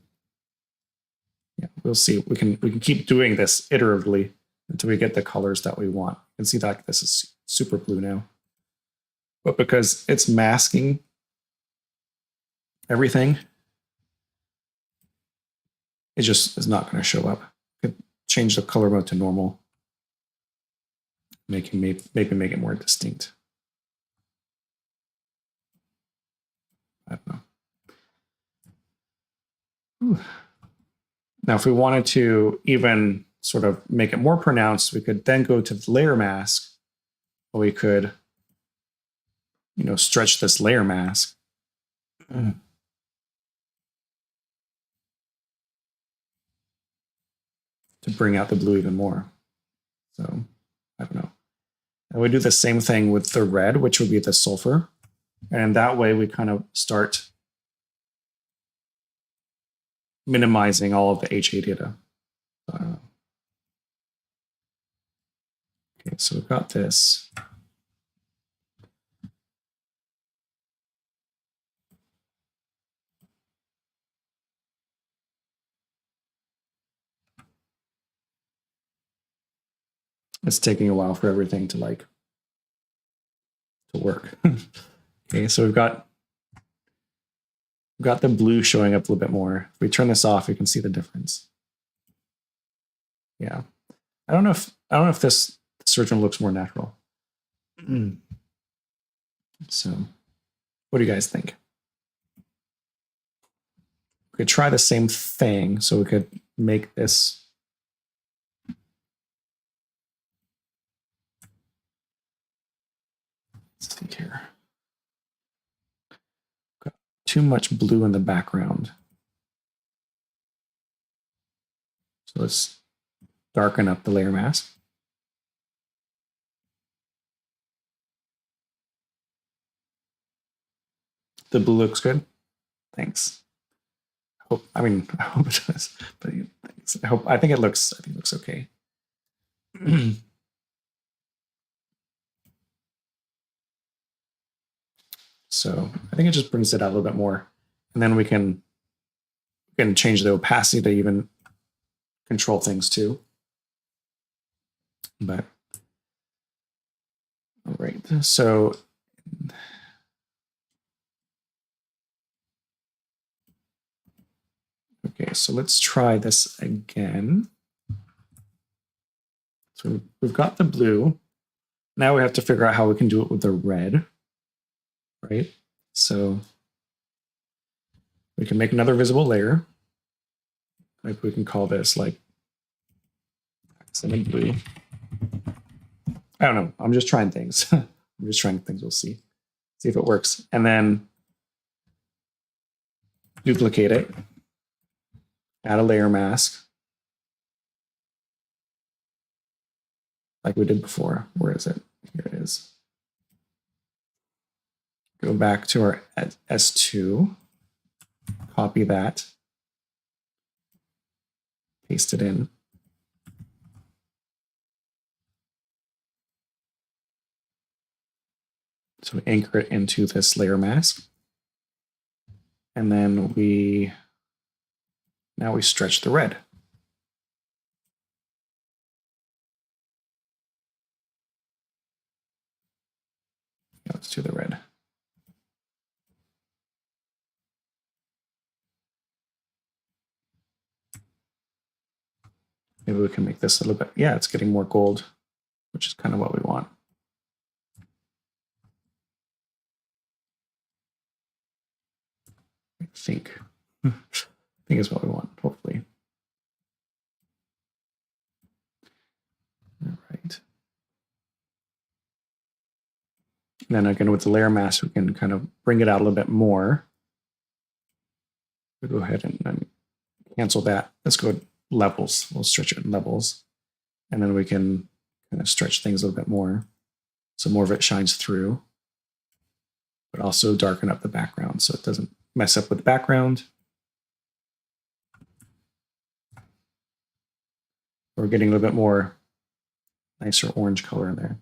we'll see. We can keep doing this iteratively until we get the colors that we want. You can see that this is super blue now. But because it's masking everything, it just is not going to show up. You could change the color mode to normal. Maybe make it more distinct. I don't know. Whew. Now, if we wanted to even sort of make it more pronounced, we could then go to the layer mask, or we could, stretch this layer mask. To bring out the blue even more. So, I don't know. And we do the same thing with the red, which would be the sulfur. And that way we kind of start minimizing all of the HA data. Okay, so we've got this. It's taking a while for everything to work. Okay, so we've got the blue showing up a little bit more. If we turn this off, we can see the difference. Yeah, I don't know if this surgeon looks more natural. So, what do you guys think? We could try the same thing. So we could make this. Let's see here. Got too much blue in the background. So let's darken up the layer mask. The blue looks good. Thanks. I hope it does. But thanks. I think it looks okay. So I think it just brings it out a little bit more. And then we can change the opacity to even control things too. But all right, so okay, so let's try this again. So we've got the blue. Now we have to figure out how we can do it with the red, right? So we can make another visible layer. Like we can call this like accent blue. I don't know. I'm just trying things. I'm just trying things. We'll see if it works. And then duplicate it. Add a layer mask. Like we did before. Where is it? Here it is. Go back to our S2. Copy that. Paste it in. So we anchor it into this layer mask. And then now we stretch the red. Let's do the red. Maybe we can make this a little bit, yeah, it's getting more gold, which is kind of what we want. I think is what we want, hopefully. All right. And then again, with the layer mask, we can kind of bring it out a little bit more. We'll go ahead and cancel that. Let's go levels. We'll stretch it in levels. And then we can kind of stretch things a little bit more. So more of it shines through, but also darken up the background so it doesn't mess up with the background. We're getting a little bit more nicer orange color in there.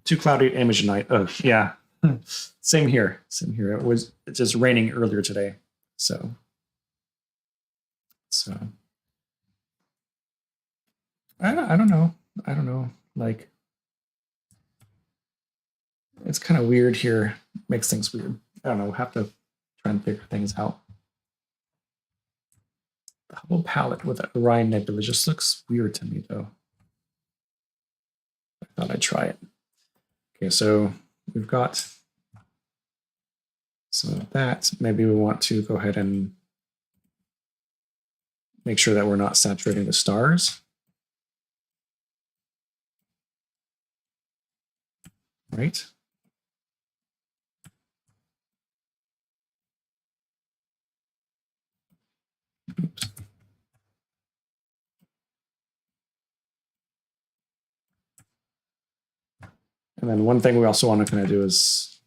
Too cloudy image tonight. Oh, yeah. Same here. Same here. It's just raining earlier today. So I don't know. I don't know. Like, it's kind of weird here. Makes things weird. I don't know. We'll have to try and figure things out. The Hubble Palette with the Orion Nebula just looks weird to me, though. I thought I'd try it. Okay, so we've got some of that. Maybe we want to go ahead and make sure that we're not saturating the stars. Right? Oops. And then one thing we also want to kind of do is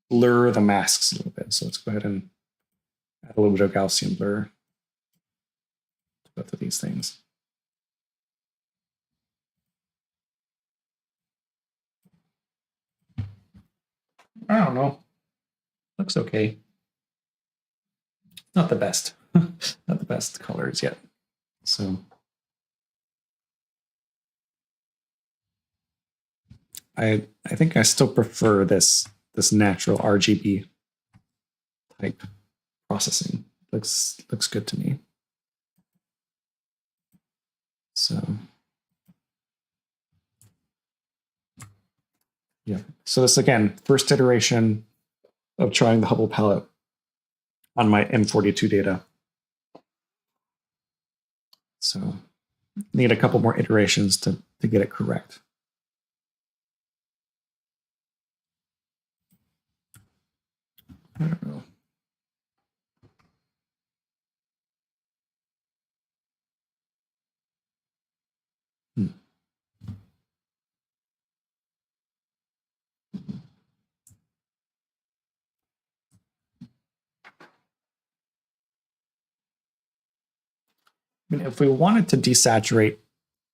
blur the masks a little bit. So let's go ahead and add a little bit of Gaussian blur to both of these things. I don't know. Looks okay. Not the best. Not the best colors yet. So I think I still prefer this natural RGB type processing. Looks good to me. So yeah. So this again, first iteration of trying the Hubble Palette on my M42 data. So need a couple more iterations to get it correct. I don't know. I mean, if we wanted to desaturate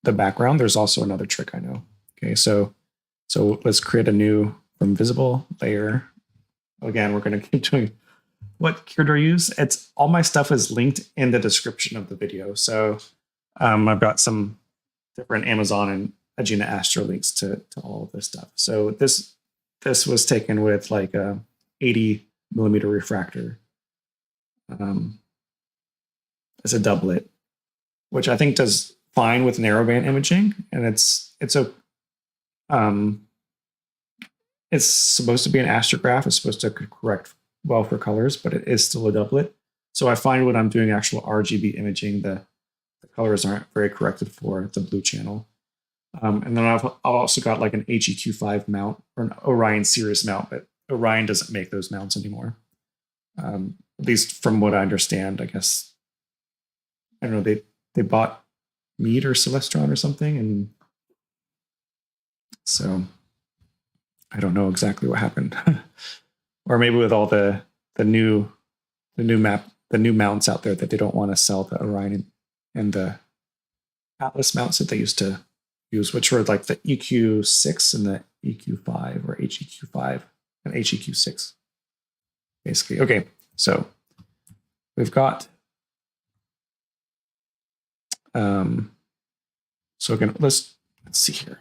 the background, there's also another trick I know. Okay, so let's create a new from visible layer. Again, we're going to keep doing what cursor use. It's all my stuff is linked in the description of the video. So I've got some different Amazon and Agena Astro links to all of this stuff. So this was taken with like a 80 millimeter refractor as a doublet, which I think does fine with narrowband imaging, and it's supposed to be an astrograph. It's supposed to correct well for colors, but it is still a doublet. So I find when I'm doing actual RGB imaging, the colors aren't very corrected for the blue channel. And then I've also got like an HEQ5 mount or an Orion series mount, but Orion doesn't make those mounts anymore. At least from what I understand, I guess. I don't know, they bought Mead or Celestron or something, and so I don't know exactly what happened. Or maybe with all the new mounts out there that they don't want to sell, the Orion and the Atlas mounts that they used to use, which were like the EQ6 and the EQ5 or HEQ5 and HEQ6, basically. Okay, so we've got so again, let's see here.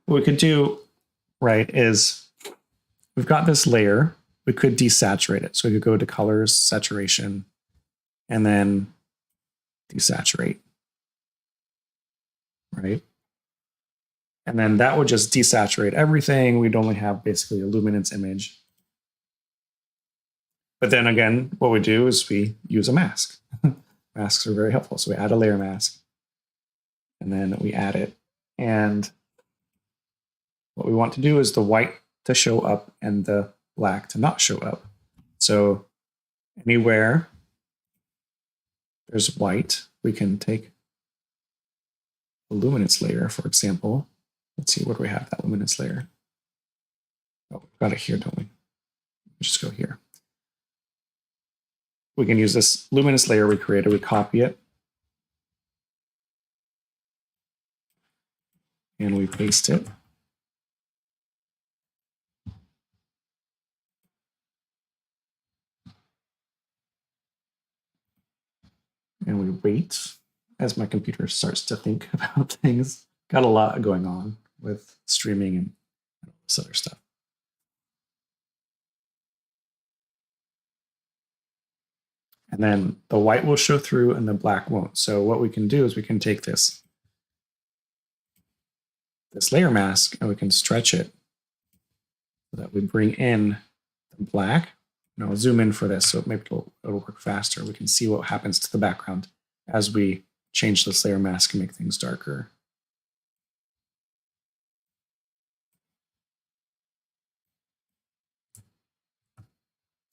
What we could do, right, is we've got this layer. We could desaturate it. So we could go to colors, saturation, and then desaturate, right? And then that would just desaturate everything. We'd only have basically a luminance image. But then again, what we do is we use a mask. Masks are very helpful. So we add a layer mask, and then we add it. And what we want to do is the white to show up and the black to not show up. So anywhere there's white, we can take the luminance layer, for example. Let's see, where do we have that luminance layer? Oh, we've got it here, don't we? Let's just go here. We can use this luminance layer we created, we copy it, and we paste it. And we wait as my computer starts to think about things. Got a lot going on with streaming and this other stuff. And then the white will show through and the black won't. So what we can do is we can take this layer mask and we can stretch it so that we bring in the black. And I'll zoom in for this so maybe it'll work faster. We can see what happens to the background as we change this layer mask and make things darker.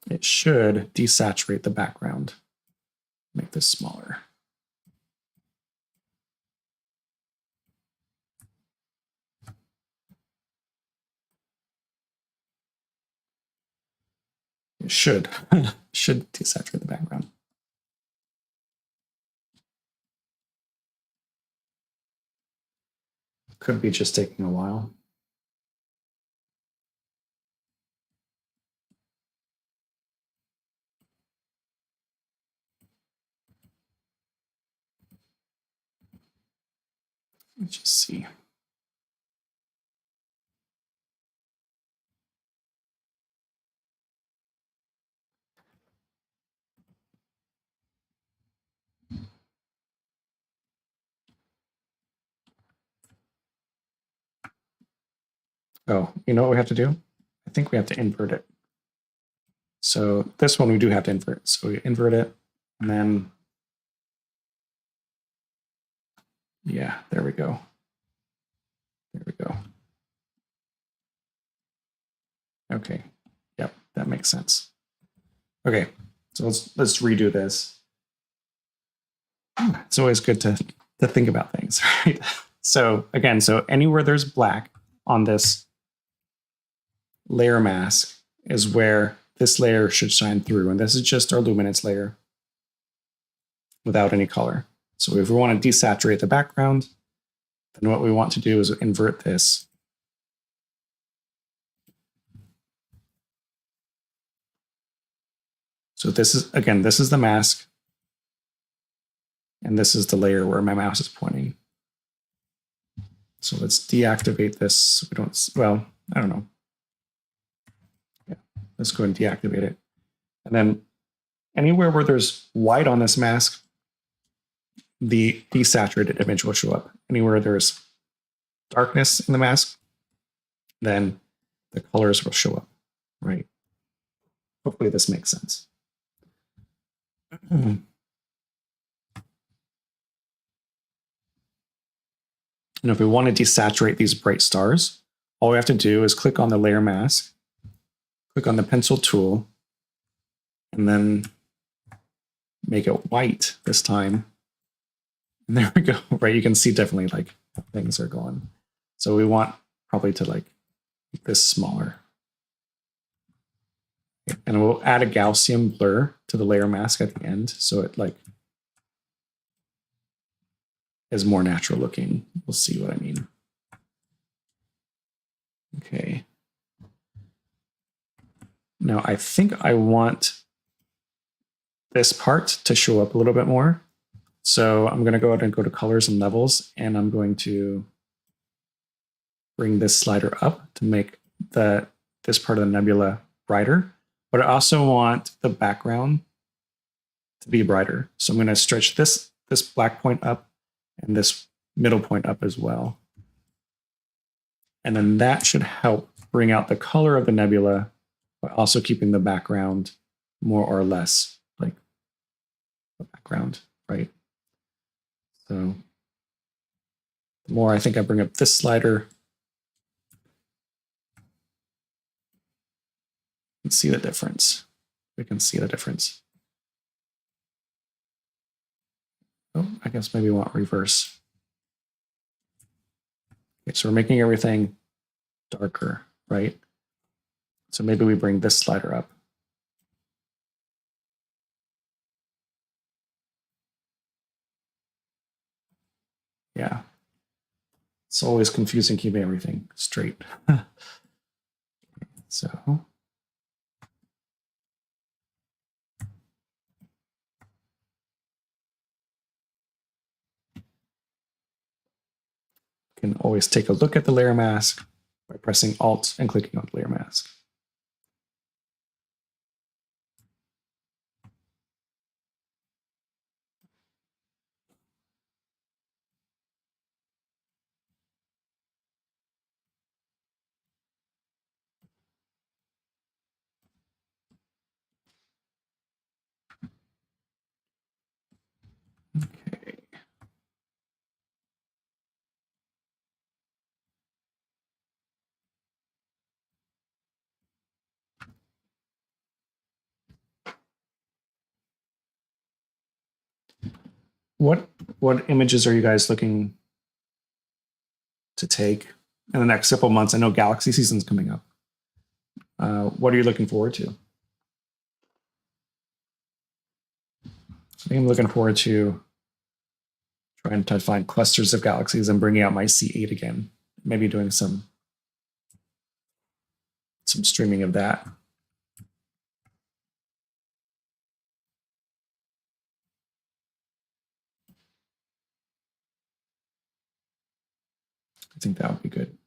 It should desaturate the background. Make this smaller. It should desaturate the background. Could be just taking a while. Let's just see. Oh, you know what we have to do? I think we have to invert it. So this one we do have to invert. So we invert it, and then, yeah, there we go. There we go. Okay, yep, that makes sense. Okay, so let's redo this. It's always good to think about things, right? So again, so anywhere there's black on this layer mask is where this layer should shine through. And this is just our luminance layer without any color. So if we want to desaturate the background, then what we want to do is invert this. So this is, again, this is the mask. And this is the layer where my mouse is pointing. So let's deactivate this. We don't, well, I don't know. Yeah, let's go and deactivate it. And then anywhere where there's white on this mask, the desaturated image will show up. Anywhere there's darkness in the mask, then the colors will show up, right? Hopefully this makes sense. And if we want to desaturate these bright stars, all we have to do is click on the layer mask, click on the pencil tool, and then make it white this time. And there we go, right? You can see definitely like how things are going. So we want probably to like make this smaller. And we'll add a Gaussian blur to the layer mask at the end, so it like is more natural looking. We'll see what I mean. Okay. Now I think I want this part to show up a little bit more. So I'm going to go ahead and go to colors and levels, and I'm going to bring this slider up to make this part of the nebula brighter. But I also want the background to be brighter. So I'm going to stretch this black point up and this middle point up as well. And then that should help bring out the color of the nebula, but also keeping the background more or less like the background, right? So the more I think I bring up this slider, you can see the difference. We can see the difference. Oh, I guess maybe we want reverse. Okay, so we're making everything darker, right? So maybe we bring this slider up. Yeah. It's always confusing keeping everything straight. So. You can always take a look at the layer mask by pressing Alt and clicking on the layer mask. Okay. What images are you guys looking to take in the next couple of months? I know Galaxy season's coming up. What are you looking forward to? I think I'm looking forward to trying to find clusters of galaxies and bringing out my C8 again. Maybe doing some streaming of that. I think that would be good.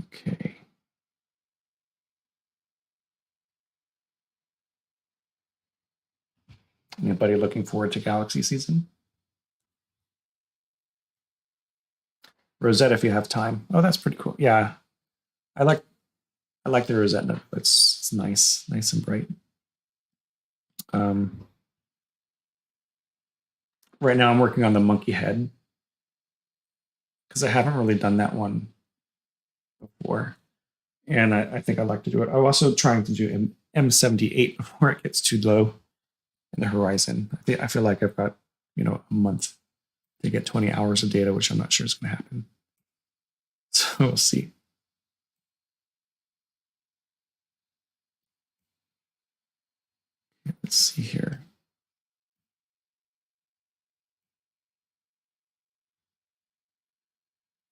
Okay. Anybody looking forward to Galaxy season? Rosette, if you have time. Oh, that's pretty cool. Yeah, I like the Rosette note. It's nice and bright. Right now I'm working on the monkey head because I haven't really done that one before. And I think I'd like to do it. I'm also trying to do M78 before it gets too low in the horizon. I feel like I've got, a month to get 20 hours of data, which I'm not sure is going to happen. So we'll see. Let's see here.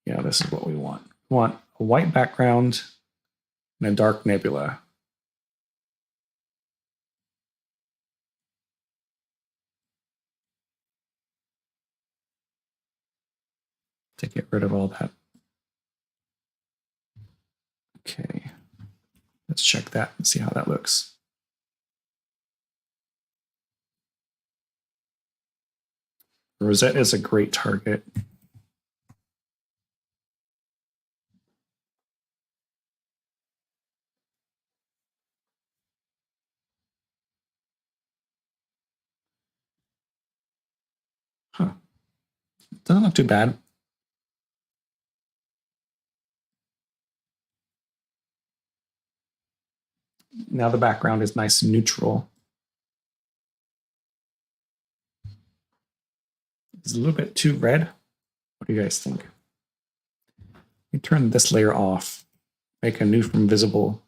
Yeah, this is what we want. We want a white background and a dark nebula. To get rid of all that. Okay, let's check that and see how that looks. Rosette is a great target. Huh. Doesn't look too bad. Now the background is nice and neutral. It's a little bit too red. What do you guys think? We turn this layer off, make a new from visible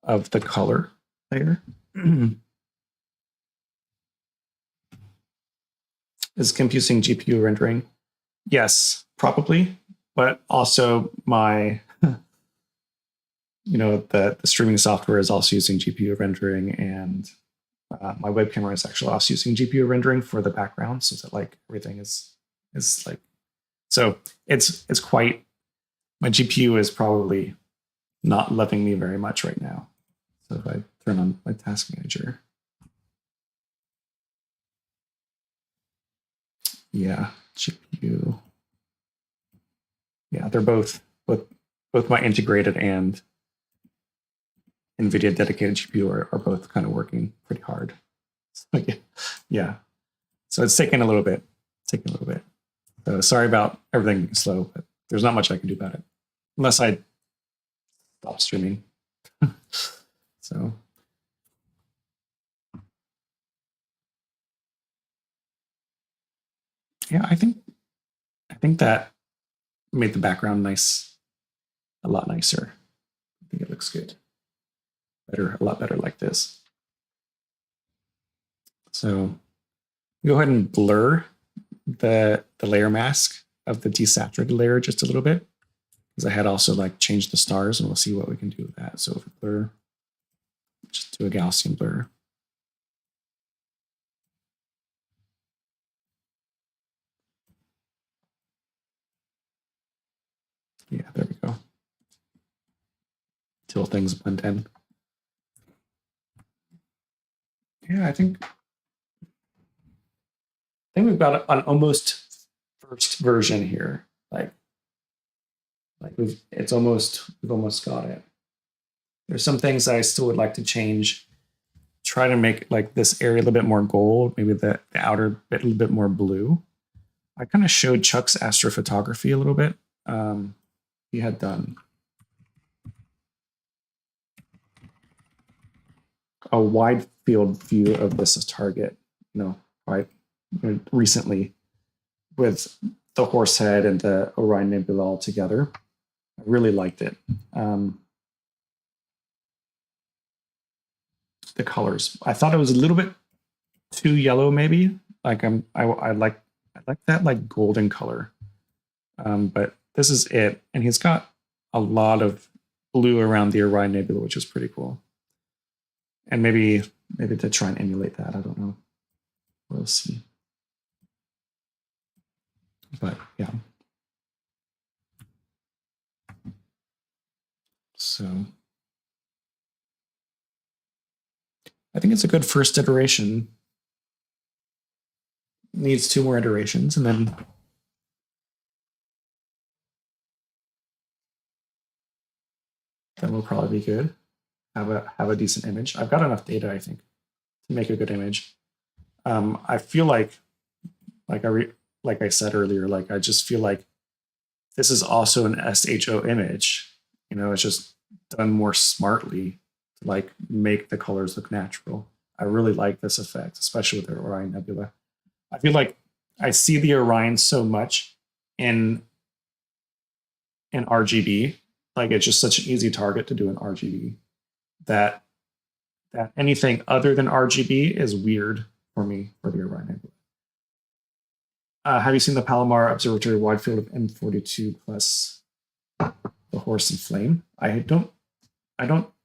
of the color layer. Is GIMP using GPU rendering? Yes, probably, but also my, the streaming software is also using GPU rendering, and my web camera is actually also using GPU rendering for the background, so that like everything is like, so it's quite, my GPU is probably not loving me very much right now. So if I turn on my task manager, yeah, GPU. Yeah, they're both my integrated and NVIDIA dedicated GPU are both kind of working pretty hard. So, yeah. So it's taking a little bit. So sorry about everything being slow, but there's not much I can do about it unless I stop streaming. So. Yeah, I think that made the background nice, a lot nicer. I think it looks good. Better, a lot better like this. So go ahead and blur the layer mask of the desaturated layer just a little bit, because I had also like changed the stars, and we'll see what we can do with that. So if we blur, just do a Gaussian blur. Yeah, there we go. Till things blend in. Yeah, I think we've got an almost first version here. We've almost got it. There's some things I still would like to change. Try to make like this area a little bit more gold, maybe the outer bit a little bit more blue. I kind of showed Chuck's astrophotography a little bit. He had done a wide field view of this target, quite recently, with the Horsehead and the Orion Nebula all together. I really liked it. The colors, I thought it was a little bit too yellow, maybe. Like I like that like golden color, but this is it. And he's got a lot of blue around the Orion Nebula, which is pretty cool. And maybe to try and emulate that, I don't know. We'll see. But yeah. So I think it's a good first iteration. Needs 2 more iterations, and then we'll probably be good. Have a decent image. I've got enough data, I think, to make a good image. I feel like I said earlier, like I just feel like this is also an SHO image. It's just done more smartly to like make the colors look natural. I really like this effect, especially with the Orion Nebula. I feel like I see the Orion so much in RGB. Like it's just such an easy target to do in RGB that that anything other than RGB is weird for me for the Orion Nebula. Have you seen the Palomar Observatory wide field of M42 plus the Horse and Flame? I don't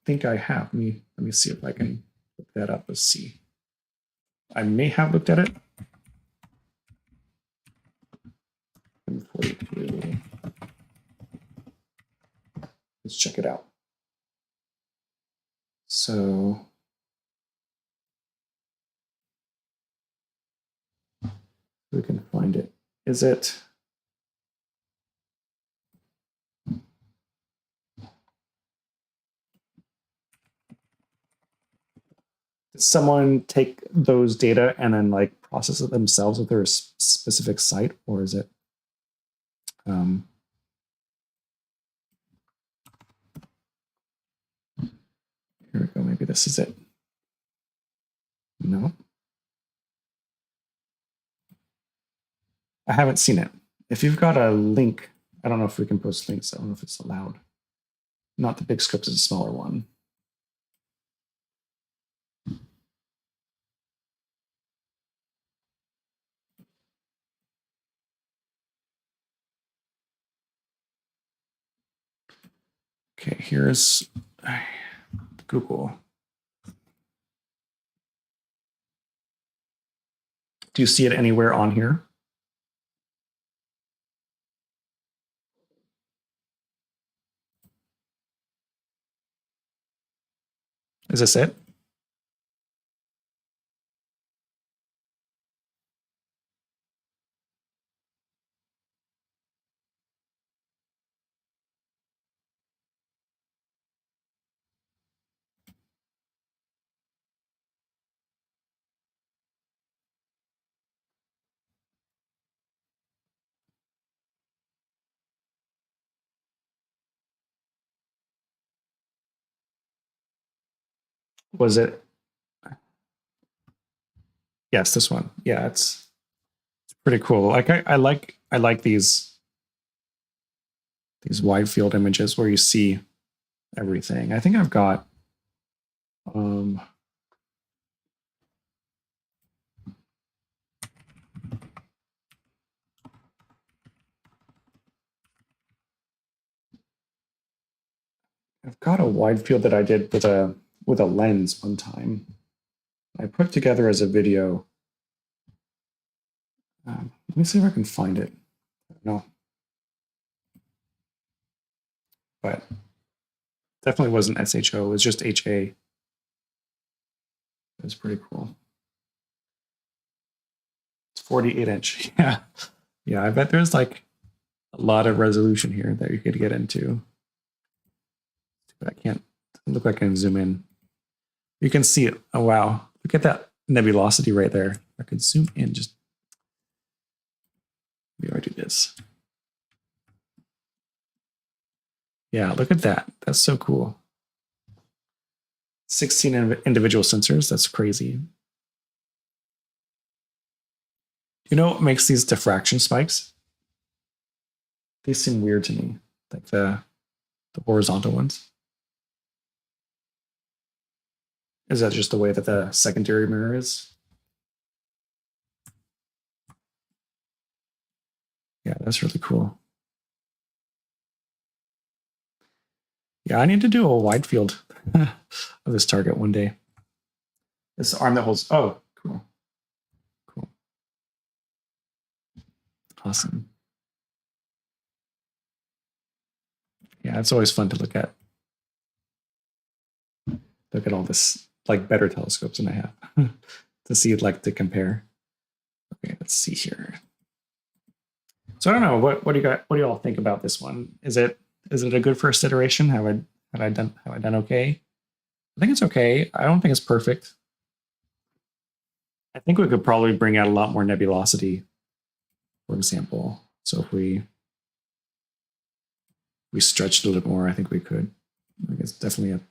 think I have. Let me see if I can look that up. Let's see. I may have looked at it. M42. Let's check it out. So we can find it. Is it? Did someone take those data and then like process it themselves with their specific site, or is it? Here we go. Maybe this is it. No. I haven't seen it. If you've got a link, I don't know if we can post links. I don't know if it's allowed. Not the big script, it's a smaller one. Okay, here's Google. Do you see it anywhere on here? Is this it? Was it? Yes, this one. Yeah, it's pretty cool. Like I like these wide field images where you see everything. I think I've got I've got a wide field that I did with a lens one time. I put together as a video. Let me see if I can find it. No, but definitely wasn't SHO. It was just HA. It was pretty cool. It's 48 inch. Yeah, yeah. I bet there's like a lot of resolution here that you could get into. But I can't. Doesn't look like I can zoom in. You can see it. Oh wow! Look at that nebulosity right there. I could zoom in. Just maybe I do this. Yeah, look at that. That's so cool. 16 individual sensors. That's crazy. You know what makes these diffraction spikes? These seem weird to me, like the horizontal ones. Is that just the way that the secondary mirror is? Yeah, that's really cool. Yeah, I need to do a wide field of this target one day. This arm that holds, oh, cool. Cool. Awesome. Yeah, it's always fun to look at. Look at all this, like better telescopes than I have to see, like to compare. Okay, let's see here. So I don't know, what do you all think about this one? Is it a good first iteration? Have I done okay? I think it's okay. I don't think it's perfect. I think we could probably bring out a lot more nebulosity, for example. So if we stretched a little bit more, I think we could. I think it's definitely a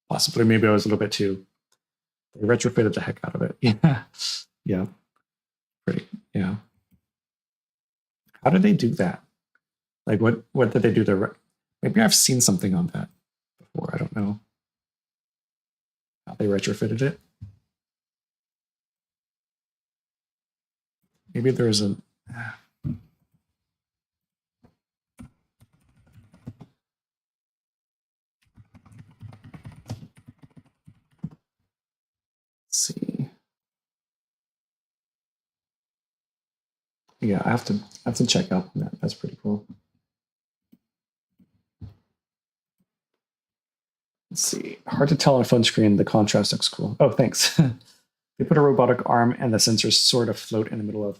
possibility. Maybe I was a little bit too. They retrofitted the heck out of it. Yeah, yeah, pretty. Yeah. How did they do that? Like, what did they do? Maybe I've seen something on that before. I don't know. how they retrofitted it. Maybe there's a... Let's see. Yeah, I have to check out that. That's pretty cool. Let's see. Hard to tell on a phone screen. The contrast looks cool. Oh, thanks. They put a robotic arm and the sensors sort of float in the middle of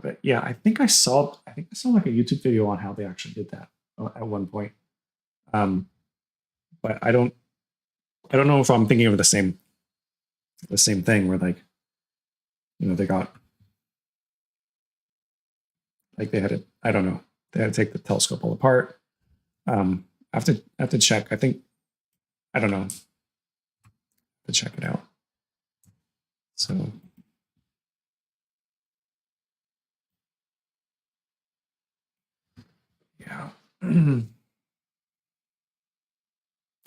it. Yeah, I think I saw like a YouTube video on how they actually did that at one point. But I don't know if I'm thinking of the same thing where, like, you know, they got, like, they had to, I don't know, they had to take the telescope all apart. I have to check. I think, I don't know, to check it out. So yeah.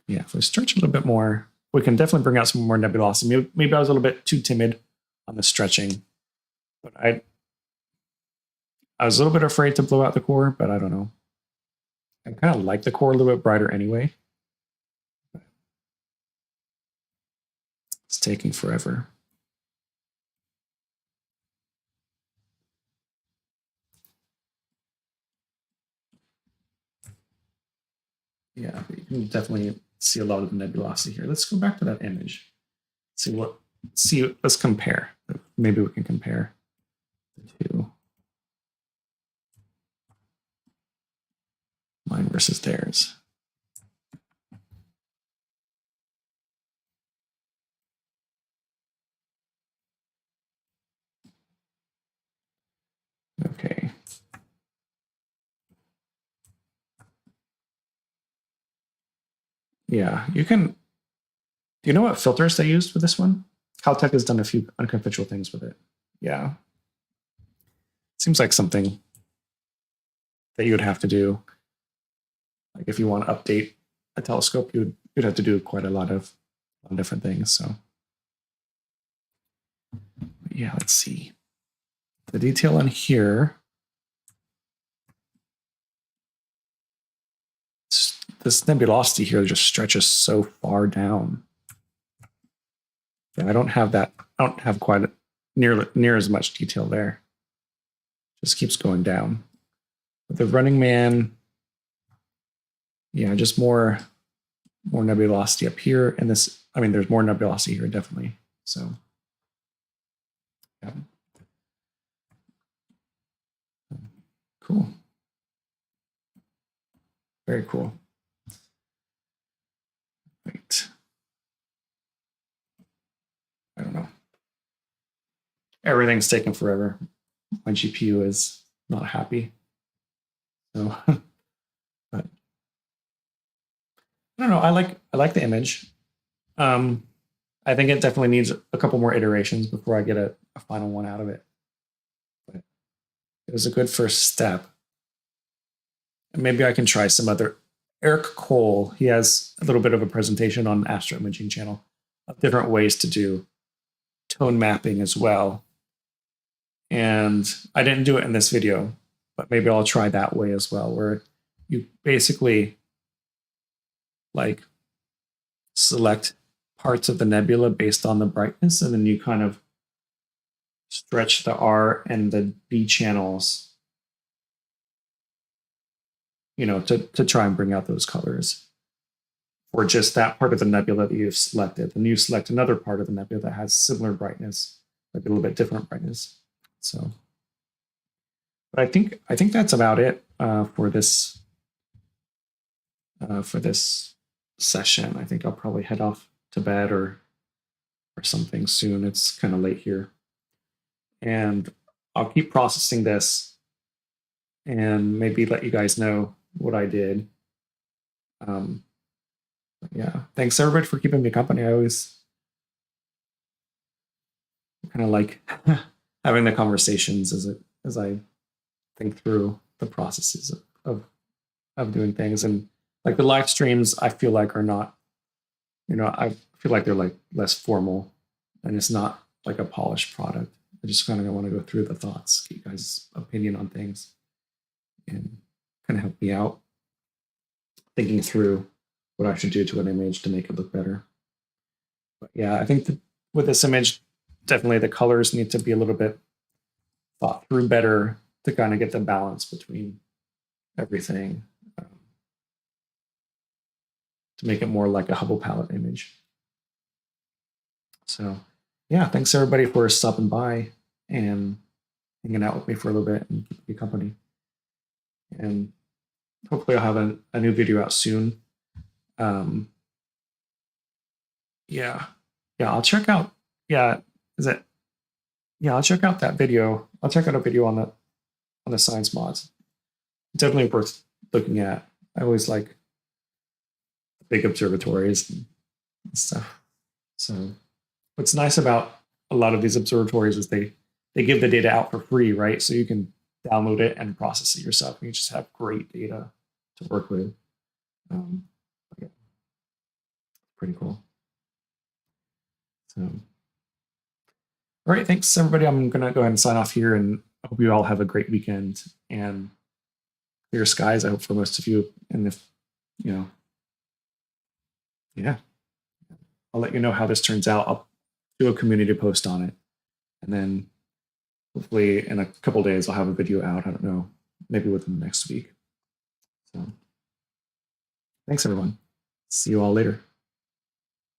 Yeah, if we stretch a little bit more, we can definitely bring out some more nebulosity. Maybe I was a little bit too timid on the stretching, but I was a little bit afraid to blow out the core, but I don't know. I kind of like the core a little bit brighter anyway. It's taking forever. Yeah, you can definitely see a lot of the nebulosity here. Let's go back to that image. Let's compare. Maybe we can compare the two. Mine versus theirs. Okay. Yeah, you can. Do you know what filters they used for this one? Caltech has done a few unconventional things with it. Yeah. Seems like something that you would have to do. Like, if you want to update a telescope, you'd have to do quite a lot of different things. So yeah, let's see. The detail on here. This nebulosity here just stretches so far down. Yeah, I don't have that. I don't have quite near as much detail there. Just keeps going down. With the Running Man, yeah, just more nebulosity up here. And this, I mean, there's more nebulosity here, definitely. So, yeah. Cool. Very cool. Wait. I don't know. Everything's taking forever. My GPU is not happy. So, but I don't know. I like the image. I think it definitely needs a couple more iterations before I get a final one out of it. But it was a good first step. And maybe I can try some other. Eric Cole, he has a little bit of a presentation on Astro Imaging channel of different ways to do tone mapping as well. And I didn't do it in this video, but maybe I'll try that way as well, where you basically like select parts of the nebula based on the brightness, and then you kind of stretch the R and the B channels, you know, to try and bring out those colors for just that part of the nebula that you've selected. And you select another part of the nebula that has similar brightness, like a little bit different brightness. So, but I think that's about it for this session. I think I'll probably head off to bed or something soon. It's kind of late here, and I'll keep processing this and maybe let you guys know what I did. Yeah, thanks everybody for keeping me company. I always kind of like having the conversations as I think through the processes of doing things. And like the live streams, I feel like are not, you know, I feel like they're like less formal, and it's not like a polished product. I just kind of want to go through the thoughts, get you guys' opinion on things, and kind of help me out thinking through what I should do to an image to make it look better. But yeah, I think with this image, definitely the colors need to be a little bit thought through better to kind of get the balance between everything, to make it more like a Hubble Palette image. So yeah, thanks everybody for stopping by and hanging out with me for a little bit and keeping me company. And hopefully I'll have a new video out soon. Yeah, I'll check out. Yeah, I'll check out that video. I'll check out a video on the science mods. Definitely worth looking at. I always like big observatories and stuff. So what's nice about a lot of these observatories is they give the data out for free, right? So you can download it and process it yourself. And you just have great data to work with. Yeah, pretty cool. So, all right, thanks everybody. I'm gonna go ahead and sign off here, and I hope you all have a great weekend and clear skies. I hope for most of you. And if yeah, I'll let you know how this turns out. I'll do a community post on it, and then hopefully in a couple days I'll have a video out. I don't know, maybe within the next week. So thanks everyone. See you all later.